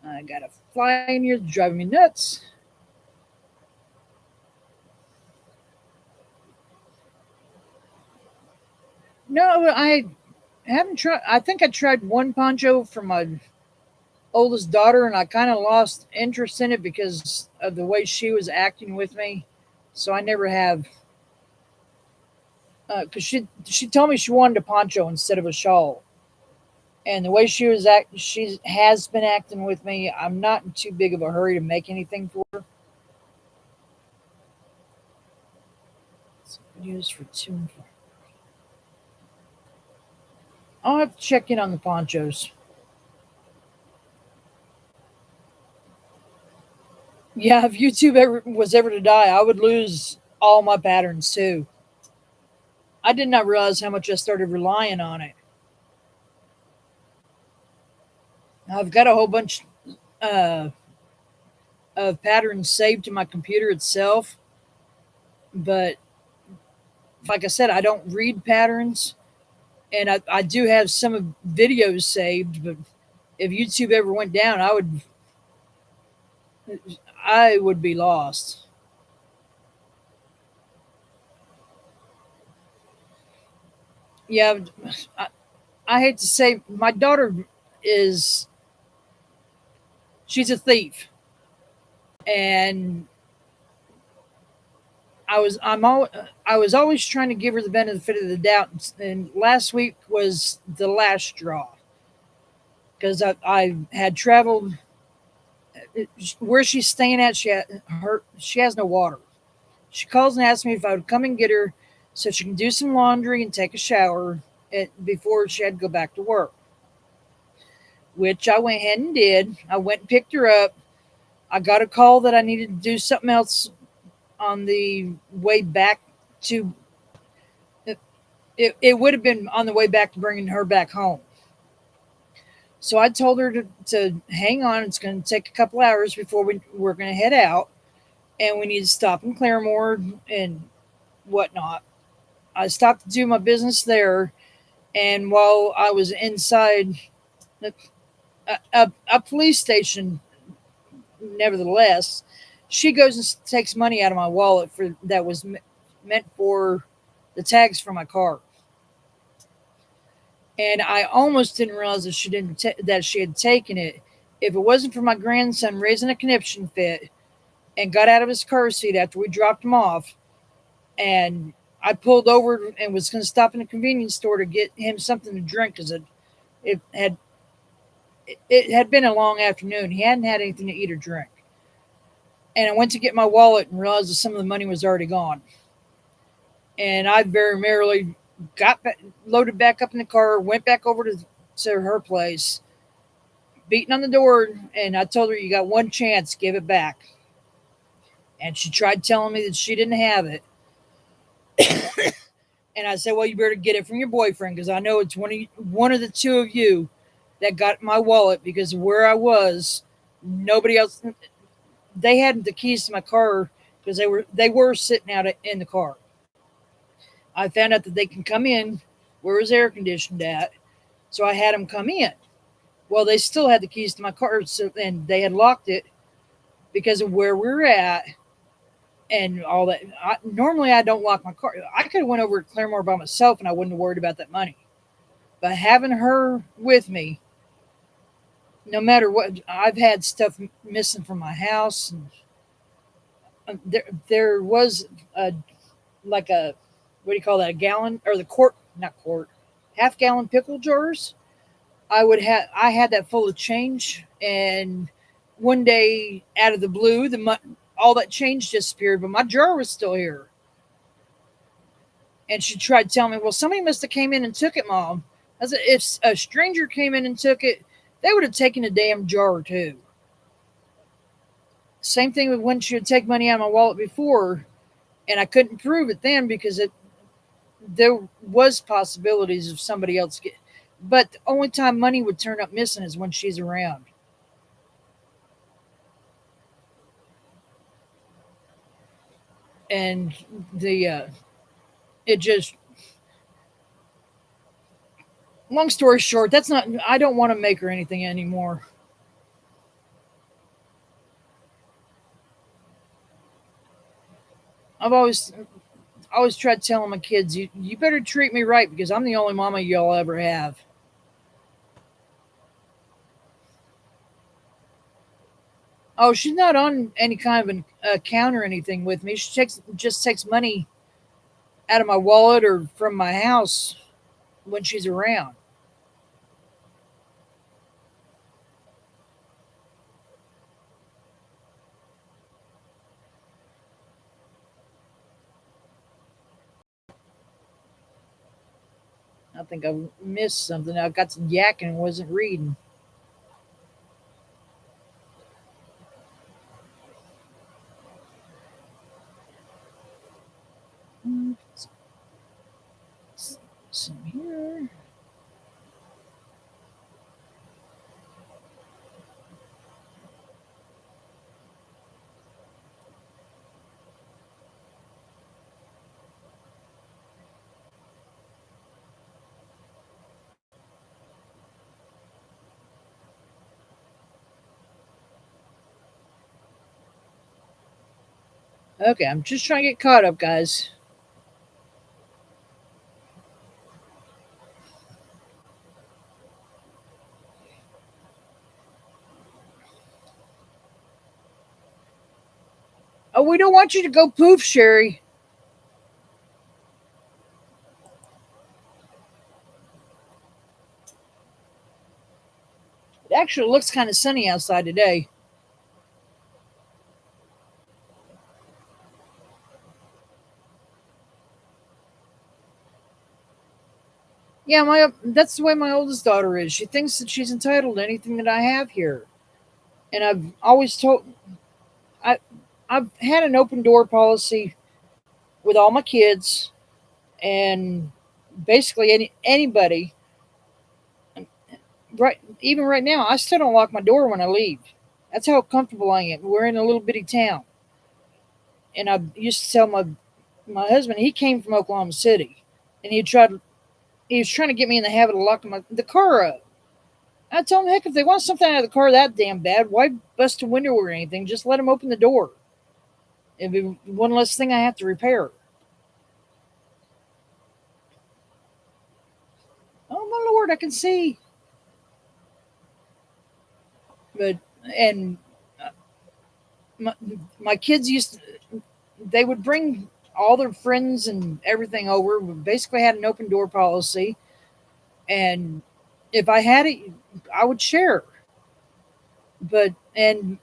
I got a fly in here driving me nuts. No, I haven't tried. I think I tried one poncho for my oldest daughter, and I kind of lost interest in it because of the way she was acting with me. So I never have. Because she told me she wanted a poncho instead of a shawl, and the way she has been acting with me. I'm not in too big of a hurry to make anything for her. It's used for 2 and 4. I'll have to check in on the ponchos. Yeah, if YouTube was ever to die, I would lose all my patterns too. I did not realize how much I started relying on it. I've got a whole bunch uh, of patterns saved to my computer itself, but like I said, I don't read patterns, and I do have some of videos saved. But if YouTube ever went down, I would be lost. Yeah, I, I hate to say, my daughter is she's a thief, and I was always trying to give her the benefit of the doubt, and last week was the last straw because I had traveled where she's staying at. She has no water. She calls and asks me if I would come and get her so she can do some laundry and take a shower before she had to go back to work, which I went ahead and did. I went and picked her up. I got a call that I needed to do something else on the way back to it would have been on the way back to bringing her back home. So I told her to hang on. It's going to take a couple hours before we're going to head out, and we need to stop in Claremore and whatnot. I stopped to do my business there, and while I was inside a police station, nevertheless, she goes and takes money out of my wallet for that was meant for the tags for my car. And I almost didn't realize that she had taken it. If it wasn't for my grandson raising a conniption fit and got out of his car seat after we dropped him off, and I pulled over and was going to stop in a convenience store to get him something to drink because it had it had been a long afternoon. He hadn't had anything to eat or drink, and I went to get my wallet and realized that some of the money was already gone. And I very merrily got back, loaded back up in the car, went back over to her place, beating on the door, and I told her, "You got one chance, give it back." And she tried telling me that she didn't have it, and I said, "Well, you better get it from your boyfriend because I know it's one of the two of you that got my wallet because of where I was. Nobody else. They had the keys to my car because they were sitting out in the car. I found out that they can come in where it was air conditioned at, so I had them come in. Well, they still had the keys to my car, and they had locked it because of where we were at and all that. Normally, I don't lock my car. I could have went over to Claremore by myself, and I wouldn't have worried about that money. But having her with me, no matter what, I've had stuff missing from my house. And there was a like a what do you call that? A gallon or the quart, not quart, half gallon pickle jars. I had that full of change, and one day out of the blue, all that change disappeared, but my jar was still here. And she tried telling me, "Well, somebody must have came in and took it, Mom." I said, "If a stranger came in and took it, they would have taken a damn jar too." Same thing with when she would take money out of my wallet before, and I couldn't prove it then because there was possibilities of somebody else get. But the only time money would turn up missing is when she's around. And the it just long story short, that's not. I don't want to make her anything anymore. I've always tried telling my kids, you better treat me right because I'm the only mama you'll ever have. Oh, she's not on any kind of an account or anything with me. She just takes money out of my wallet or from my house when she's around. I think I missed something. I got some yakking and wasn't reading. Mm, Some here. Okay, I'm just trying to get caught up, guys. Oh, we don't want you to go poof, Sherry. It actually looks kind of sunny outside today. Yeah, my that's the way my oldest daughter is. She thinks that she's entitled to anything that I have here, and I've always told I I've had an open door policy with all my kids, and basically anybody. Right, even right now, I still don't lock my door when I leave. That's how comfortable I am. We're in a little bitty town, and I used to tell my husband he came from Oklahoma City, and he was trying to get me in the habit of locking the car up. I told him, heck, if they want something out of the car that damn bad, why bust a window or anything? Just let them open the door. It'd be one less thing I have to repair. Oh my lord, I can see. But and uh, my, my kids used to, they would bring all their friends and everything over. We basically had an open door policy, and if I had it, I would share. But and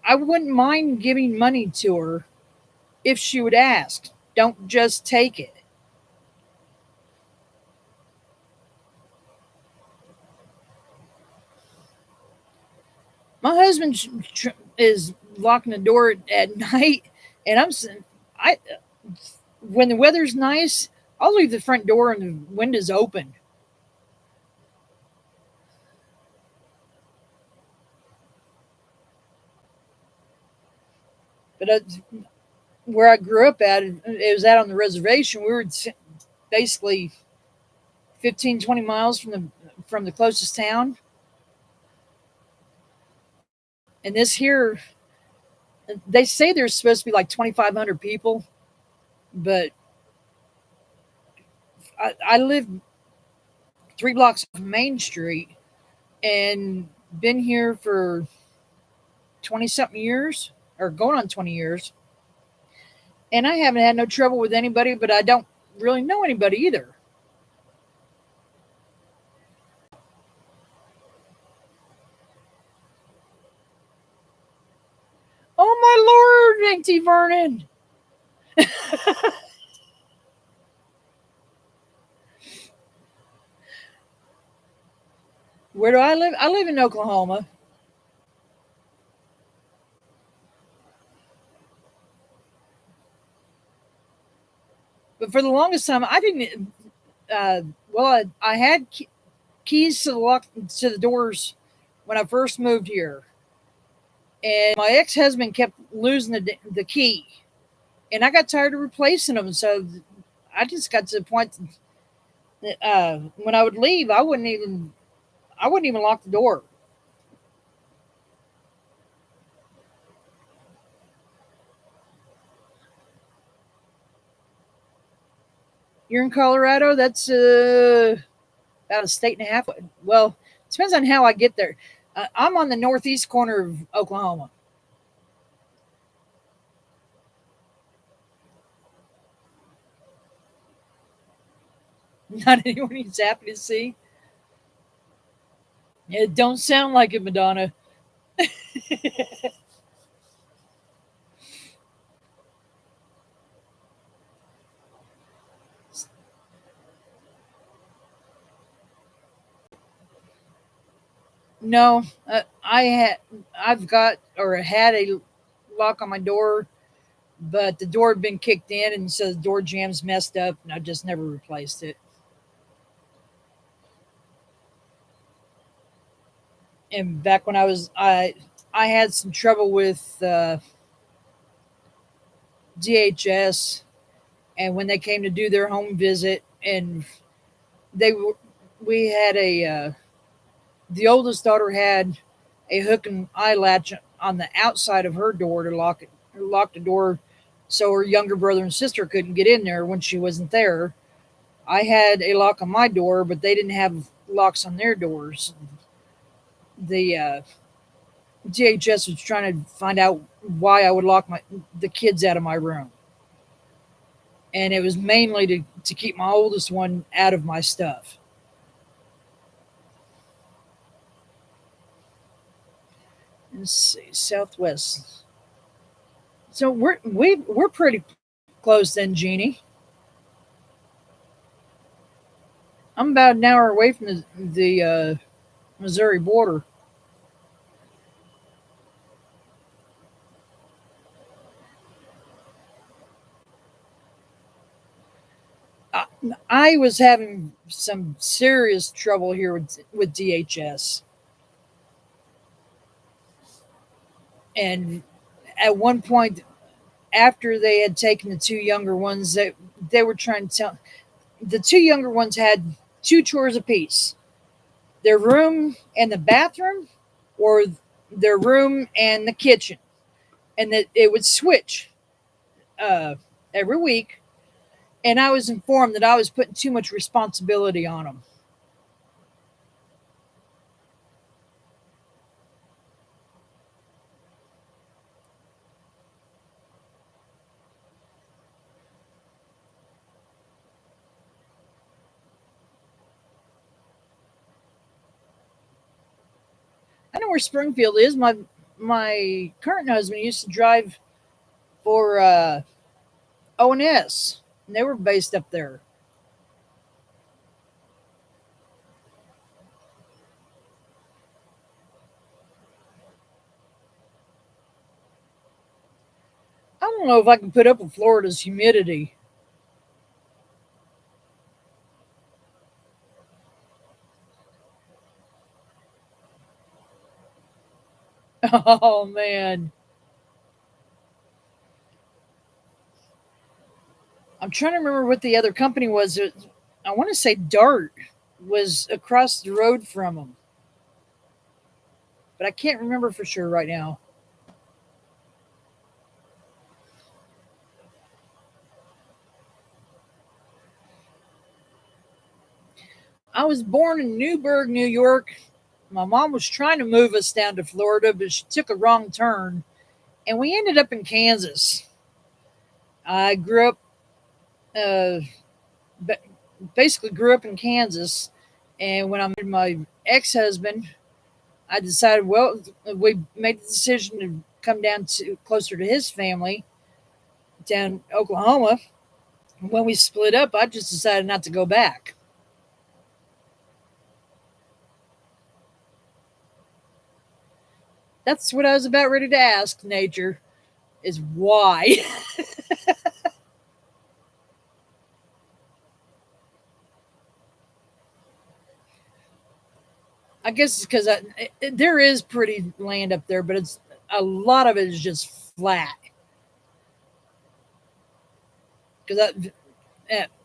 I wouldn't mind giving money to her if she would ask. Don't just take it. My husband is locking the door at night, and I when the weather's nice, I'll leave the front door and the windows open. But where I grew up at, it was out on the reservation. We were basically 15-20 miles from the closest town, and this here, they say there's supposed to be like 2,500 people, but I live 3 blocks off Main Street and been here for 20 something years or going on 20 years, and I haven't had no trouble with anybody, but I don't really know anybody either. Oh my lord, Auntie Vernon. Where do I live? I live in Oklahoma. But for the longest time, I didn't. Well, I had keys to the lock to the doors when I first moved here, and my ex husband kept losing the key, and I got tired of replacing them. So I just got to the point that when I would leave, I wouldn't even lock the door. You're in Colorado. That's about a state and a half. Well, it depends on how I get there. I'm on the northeast corner of Oklahoma. Not anyone he's happy to see. It don't sound like it, Madonna. No, I've got or had a lock on my door, but the door had been kicked in, and so the door jam's messed up, and I just never replaced it. And back when I had some trouble with DHS, and when they came to do their home visit, and they were we had a the oldest daughter had a hook and eye latch on the outside of her door to lock it, locked the door so her younger brother and sister couldn't get in there when she wasn't there. I had a lock on my door, but they didn't have locks on their doors. The DHS was trying to find out why I would lock the kids out of my room, and it was mainly to keep my oldest one out of my stuff. Let's see, Southwest. So we're pretty close then, Jeannie. I'm about an hour away from the Missouri border. I, I was having some serious trouble here with DHS, and at one point, after they had taken the two younger ones, they were trying to tell the two younger ones had two chores apiece: their room and the bathroom, or their room and the kitchen, and that it would switch uh, every week. And I was informed that I was putting too much responsibility on them. I know where Springfield is. My current husband used to drive for ONS, and they were based up there. I don't know if I can put up with Florida's humidity. Oh man, I'm trying to remember what the other company was. I want to say Dart was across the road from them, but I can't remember for sure right now. I was born in Newburgh, New York. My mom was trying to move us down to Florida, but she took a wrong turn, and we ended up in Kansas. I grew up, uh, basically grew up in Kansas, and when I met my ex-husband, I decided, well, we made the decision to come down to closer to his family down Oklahoma. When we split up, I just decided not to go back. That's what I was about ready to ask, Nature, is why. I guess it's because there is pretty land up there, but it's a lot of it is just flat. Because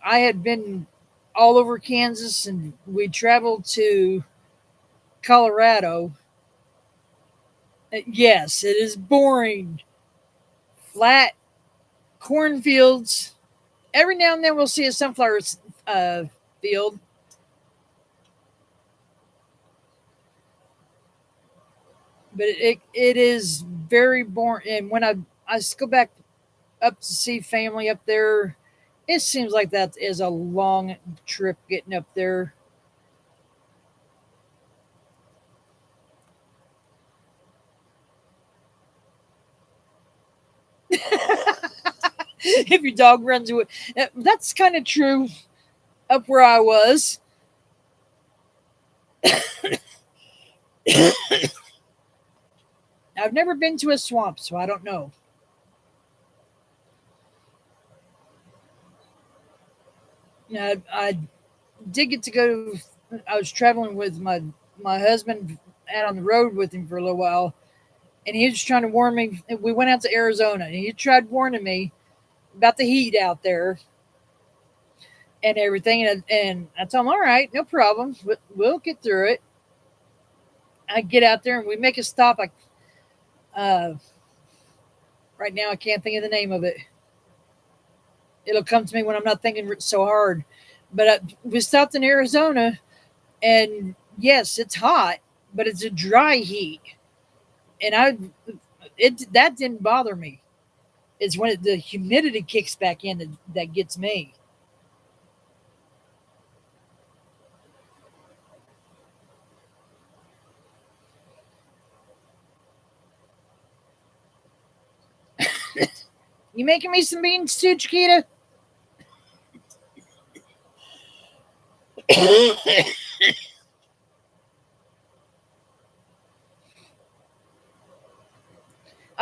I had been all over Kansas, and we traveled to Colorado. Yes, it is boring. Flat cornfields. Every now and then we'll see a sunflower uh, field, but it is very boring. And when I go back up to see family up there, it seems like that is a long trip getting up there. If your dog runs away, that's kind of true up where I was. I've never been to a swamp, so I don't know. I did get to go. I was traveling with my husband out on the road with him for a little while, and he was trying to warn me. We went out to Arizona, and he tried warning me about the heat out there and everything. And I told him, all right, no problem. We'll get through it. I get out there and we make a stop like uh, Right now, I can't think of the name of it. It'll come to me when I'm not thinking so hard. But we stopped in Arizona, and yes, it's hot, but it's a dry heat, and that didn't bother me. It's when the humidity kicks back in that gets me. You making me some beans too, Chiquita? I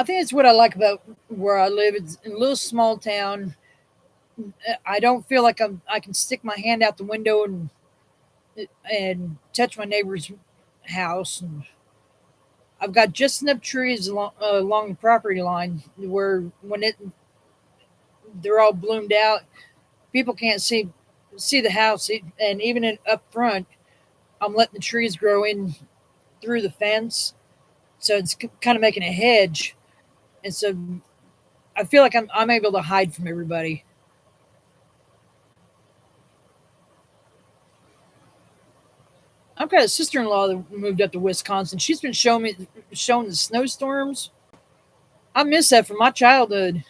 think it's what I like about where I live. It's in a little small town. I don't feel like I can stick my hand out the window and touch my neighbor's house. And I've got just enough trees along the property line where when they're all bloomed out, people can't see the house. And even up front, I'm letting the trees grow in through the fence, so it's kind of making a hedge. And so I feel like I'm able to hide from everybody. I've got a sister in law that moved up to Wisconsin. She's been showing the snowstorms. I miss that from my childhood.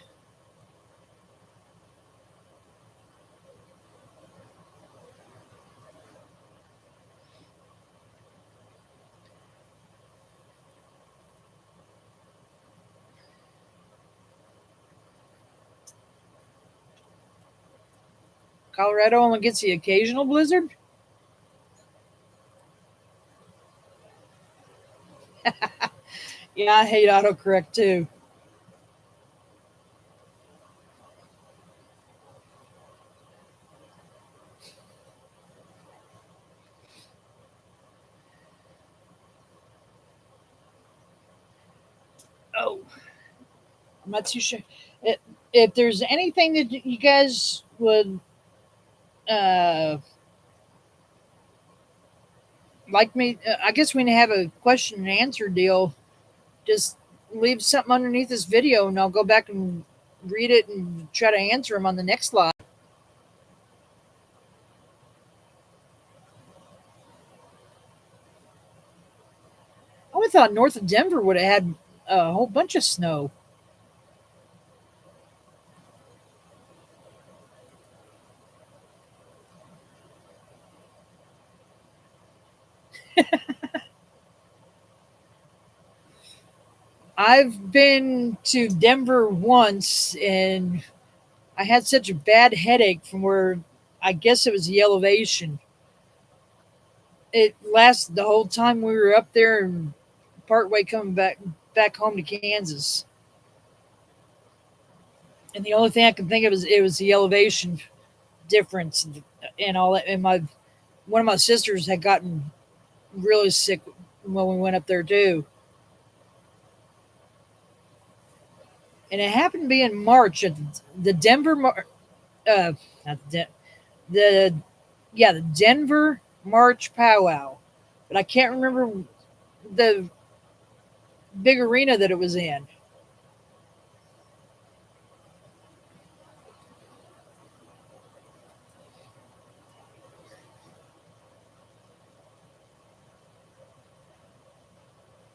Colorado only gets the occasional blizzard. Yeah, I hate autocorrect too. Oh, I'm not too sure. If there's anything that you guys would uh, like me, I guess we can have a question and answer deal. Just leave something underneath this video, and I'll go back and read it and try to answer them on the next live. I would have thought north of Denver would have had a whole bunch of snow. I've been to Denver once, and I had such a bad headache from where I guess it was the elevation. It lasted the whole time we were up there and partway coming back home to Kansas. And the only thing I can think of is it was the elevation difference and all that. And my one of my sisters had gotten really sick when we went up there too. And it happened to be in March at the Denver, not the yeah, the Denver March powwow, but I can't remember the big arena that it was in.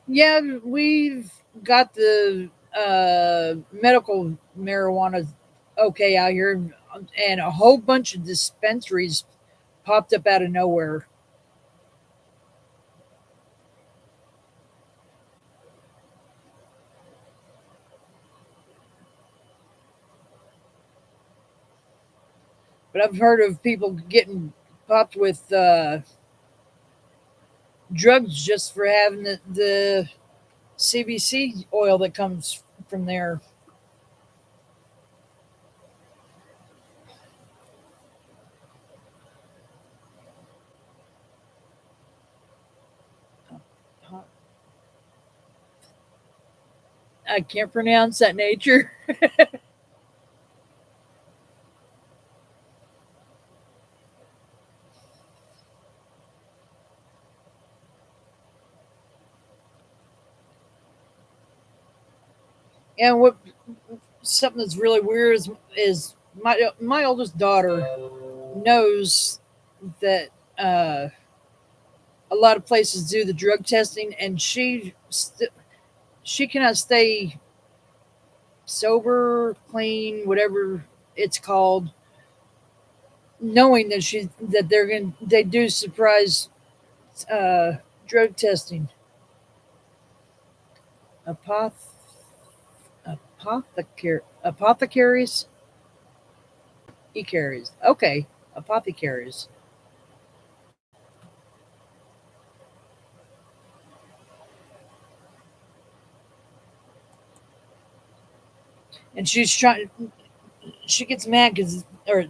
Yeah, we've got the medical marijuana okay out here, and a whole bunch of dispensaries popped up out of nowhere. But I've heard of people getting popped with drugs just for having the CBC oil that comes from there. I can't pronounce that nature. And something that's really weird is my oldest daughter knows that a lot of places do the drug testing, and she cannot stay sober, clean, whatever it's called, knowing that they do surprise uh, drug testing. Apoth- apothecaries, e-carries. Okay, apothecaries. And she's trying. She gets mad because, or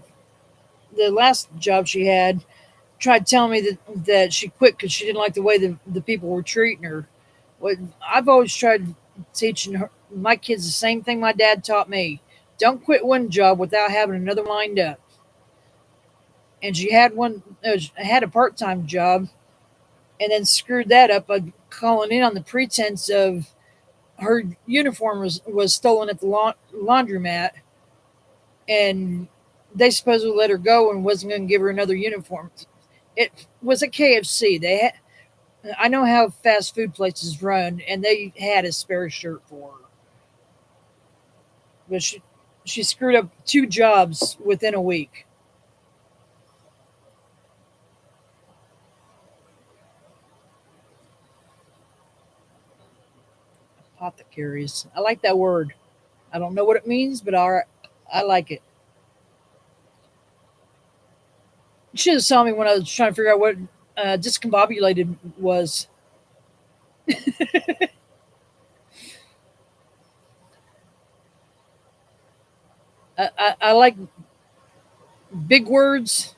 the last job she had, tried telling me that she quit because she didn't like the way the people were treating her. What I've always tried teaching my kids the same thing my dad taught me: don't quit one job without having another lined up. And she had had a part time job, and then screwed that up by calling in on the pretense of her uniform was stolen at the laundromat, and they supposedly let her go and wasn't going to give her another uniform. It was a KFC. I know how fast food places run, and they had a spare shirt for her, but she screwed up two jobs within a week. Apothecaries. I like that word. I don't know what it means, but I like it. You should have saw me when I was trying to figure out what discombobulated was. I like big words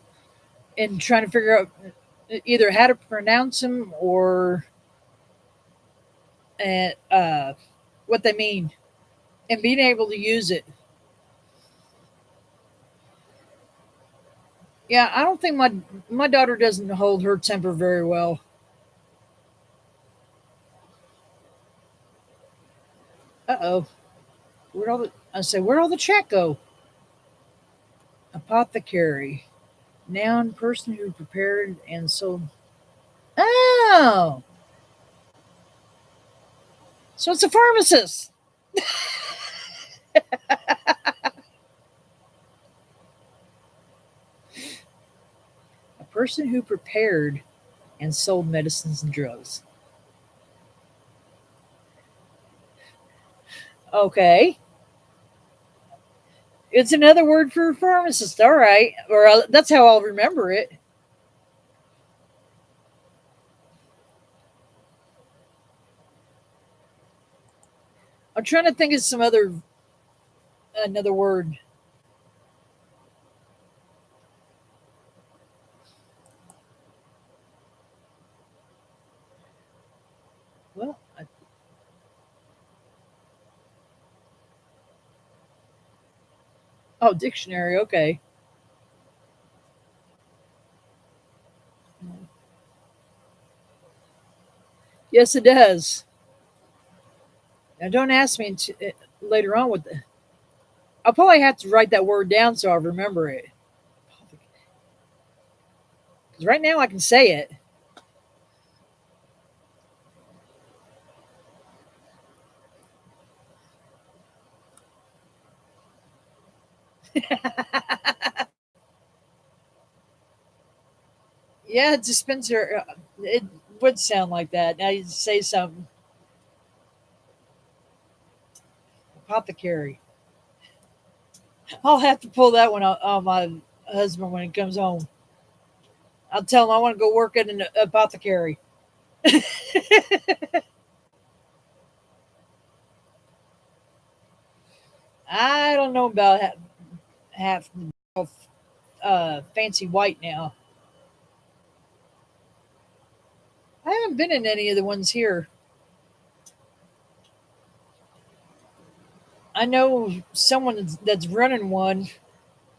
and trying to figure out either how to pronounce them or uh, uh, what they mean and being able to use it. Yeah, I don't think my daughter doesn't hold her temper very well. Uh oh, where'd all the chat go? Apothecary, noun, person who prepared and sold. Oh, so it's a pharmacist. A person who prepared and sold medicines and drugs. Okay, it's another word for a pharmacist. All right, or that's how I'll remember it. I'm trying to think of some other another word. Well, oh, dictionary. Okay. Yes, it does. Now, don't ask me later on what the. I'll probably have to write that word down so I remember it. Because right now I can say it. Yeah, dispenser. It would sound like that. Now you say something. Apothecary. I'll have to pull that one on my husband when he comes home. I'll tell him I want to go work at an apothecary. I don't know about half fancy white now. I haven't been in any of the ones here. I know someone that's running one,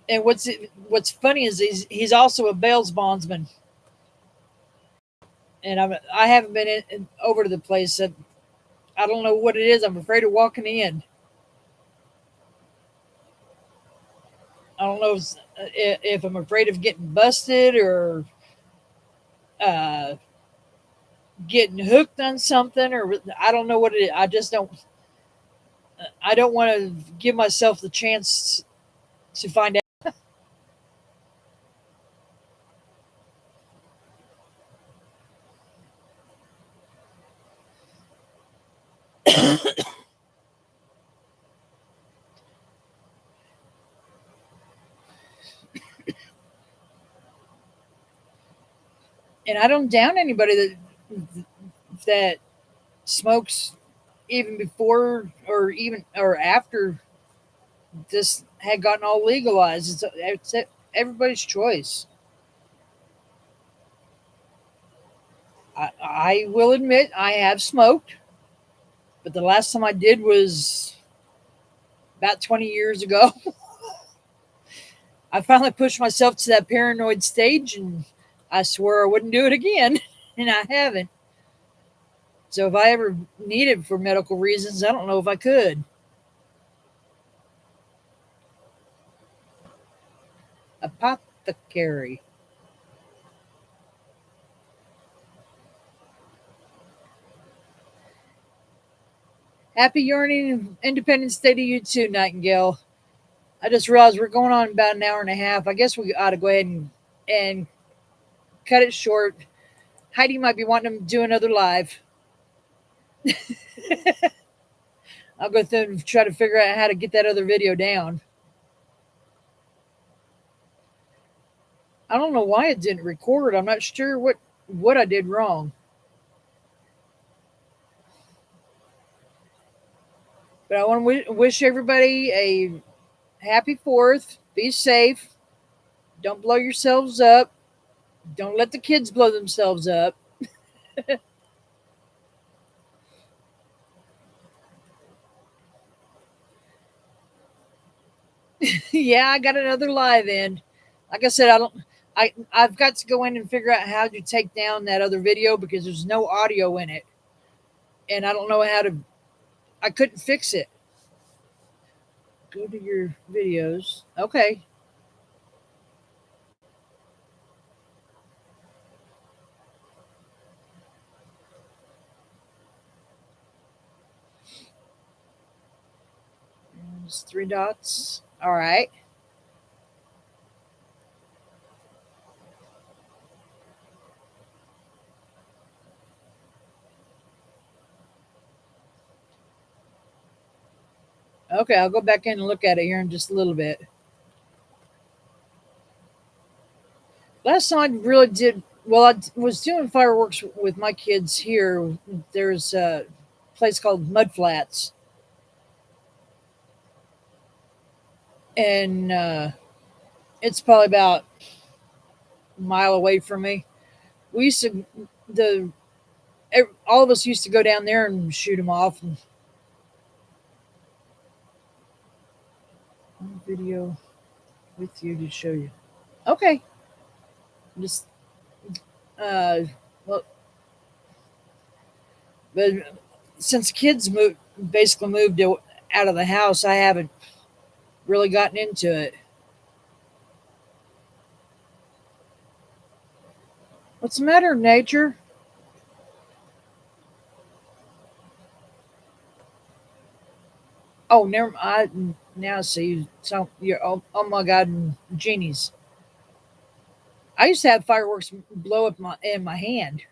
and what's funny is he's also a bails bondsman, and I haven't been over to the place. I don't know what it is. I'm afraid of walking in. I don't know if I'm afraid of getting busted or uh, getting hooked on something, or I don't know what it is. I just don't. I don't want to give myself the chance to find out. And I don't down anybody that smokes even before or after this had gotten all legalized. It's everybody's choice. I will admit I have smoked, but the last time I did was about 20 years ago. I finally pushed myself to that paranoid stage, and I swore I wouldn't do it again, and I haven't. So if I ever need it for medical reasons, I don't know if I could. Apothecary. Happy yearning Independence Day to you too, Nightingale. I just realized we're going on about an hour and a half. I guess we ought to go ahead and cut it short. Heidi might be wanting to do another live. I'll go through and try to figure out how to get that other video down. I don't know why it didn't record. I'm not sure what I did wrong. But I want to wish everybody a happy 4th. Be safe. Don't blow yourselves up. Don't let the kids blow themselves up. Yeah, I got another live in. Like I said, I don't. I've got to go in and figure out how to take down that other video because there's no audio in it, and I don't know how to. I couldn't fix it. Go to your videos. Okay. There's 3 dots. All right. Okay, I'll go back in and look at it here in just a little bit. Last time I really did well. I was doing fireworks with my kids here. There's a place called Mud Flats, and it's probably about a mile away from me. We used to the all of us used to go down there and shoot them off. And video with you to show you. Okay, just uh, well, but since kids basically moved out of the house, I haven't really gotten into it. What's the matter, nature? Oh, never. I now see. So you're. Oh my God, genies! I used to have fireworks blow up in my hand.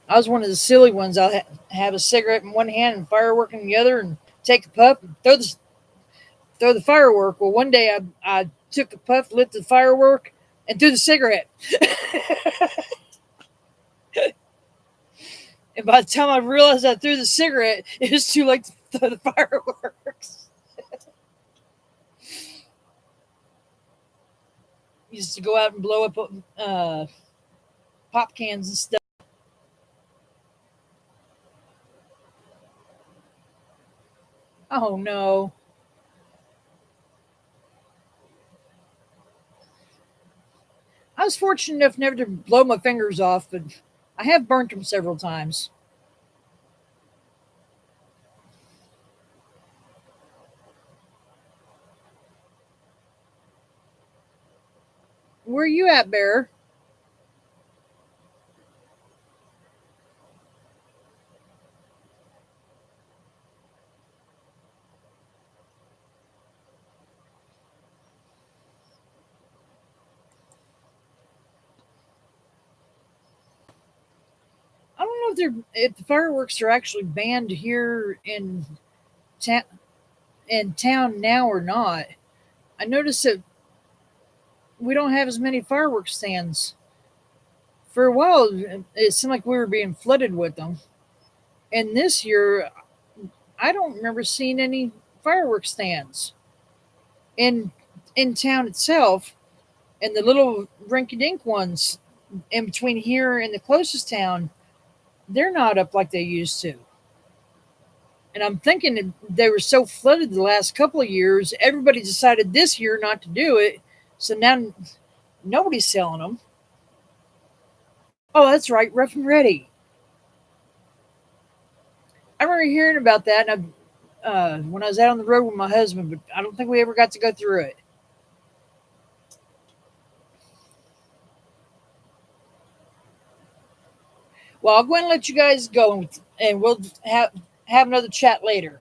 I was one of the silly ones. I'll have a cigarette in one hand and firework in the other, and take a puff and throw the firework. Well, one day I took a puff, lit the firework, and threw the cigarette. And by the time I realized I threw the cigarette, it was too late to throw the fireworks. Used to go out and blow up pop cans and stuff. Oh no. I was fortunate enough never to blow my fingers off, but I have burnt them several times. Where you at, Bear? I don't know if the fireworks are actually banned here ta- in town now or not. I noticed that we don't have as many fireworks stands. For a while, it seemed like we were being flooded with them. And this year, I don't remember seeing any fireworks stands in in town itself. And the little rinky-dink ones in between here and the closest town, they're not up like they used to. And I'm thinking that they were so flooded the last couple of years, everybody decided this year not to do it. So now nobody's selling them. Oh, that's right, Rough and Ready. I remember hearing about that when I was out on the road with my husband, but I don't think we ever got to go through it. Well, I'll go ahead and let you guys go, and we'll have another chat later.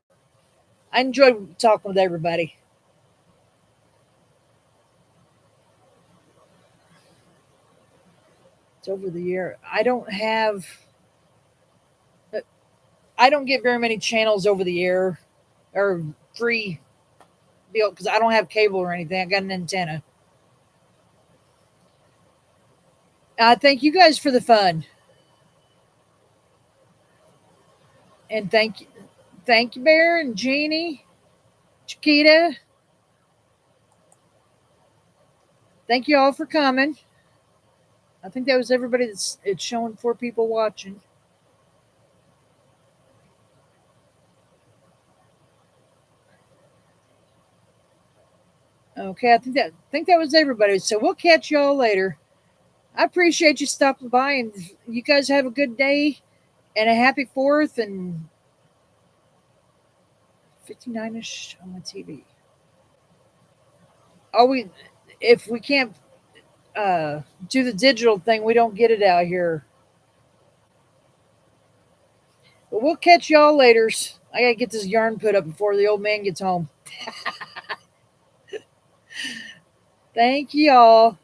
I enjoyed talking with everybody. It's over the year. I don't get very many channels over the air or free deal because I don't have cable or anything. I got an antenna. Thank you guys for the fun, and thank you, Bear and Jeannie, Chiquita. Thank you all for coming. I think that was everybody. It's showing 4 people watching. Okay, I think that was everybody. So we'll catch y'all later. I appreciate you stopping by, and you guys have a good day and a happy Fourth and 59ish on my TV. Oh, if we can't do the digital thing, we don't get it out here. But we'll catch y'all later. I gotta get this yarn put up before the old man gets home. Thank y'all.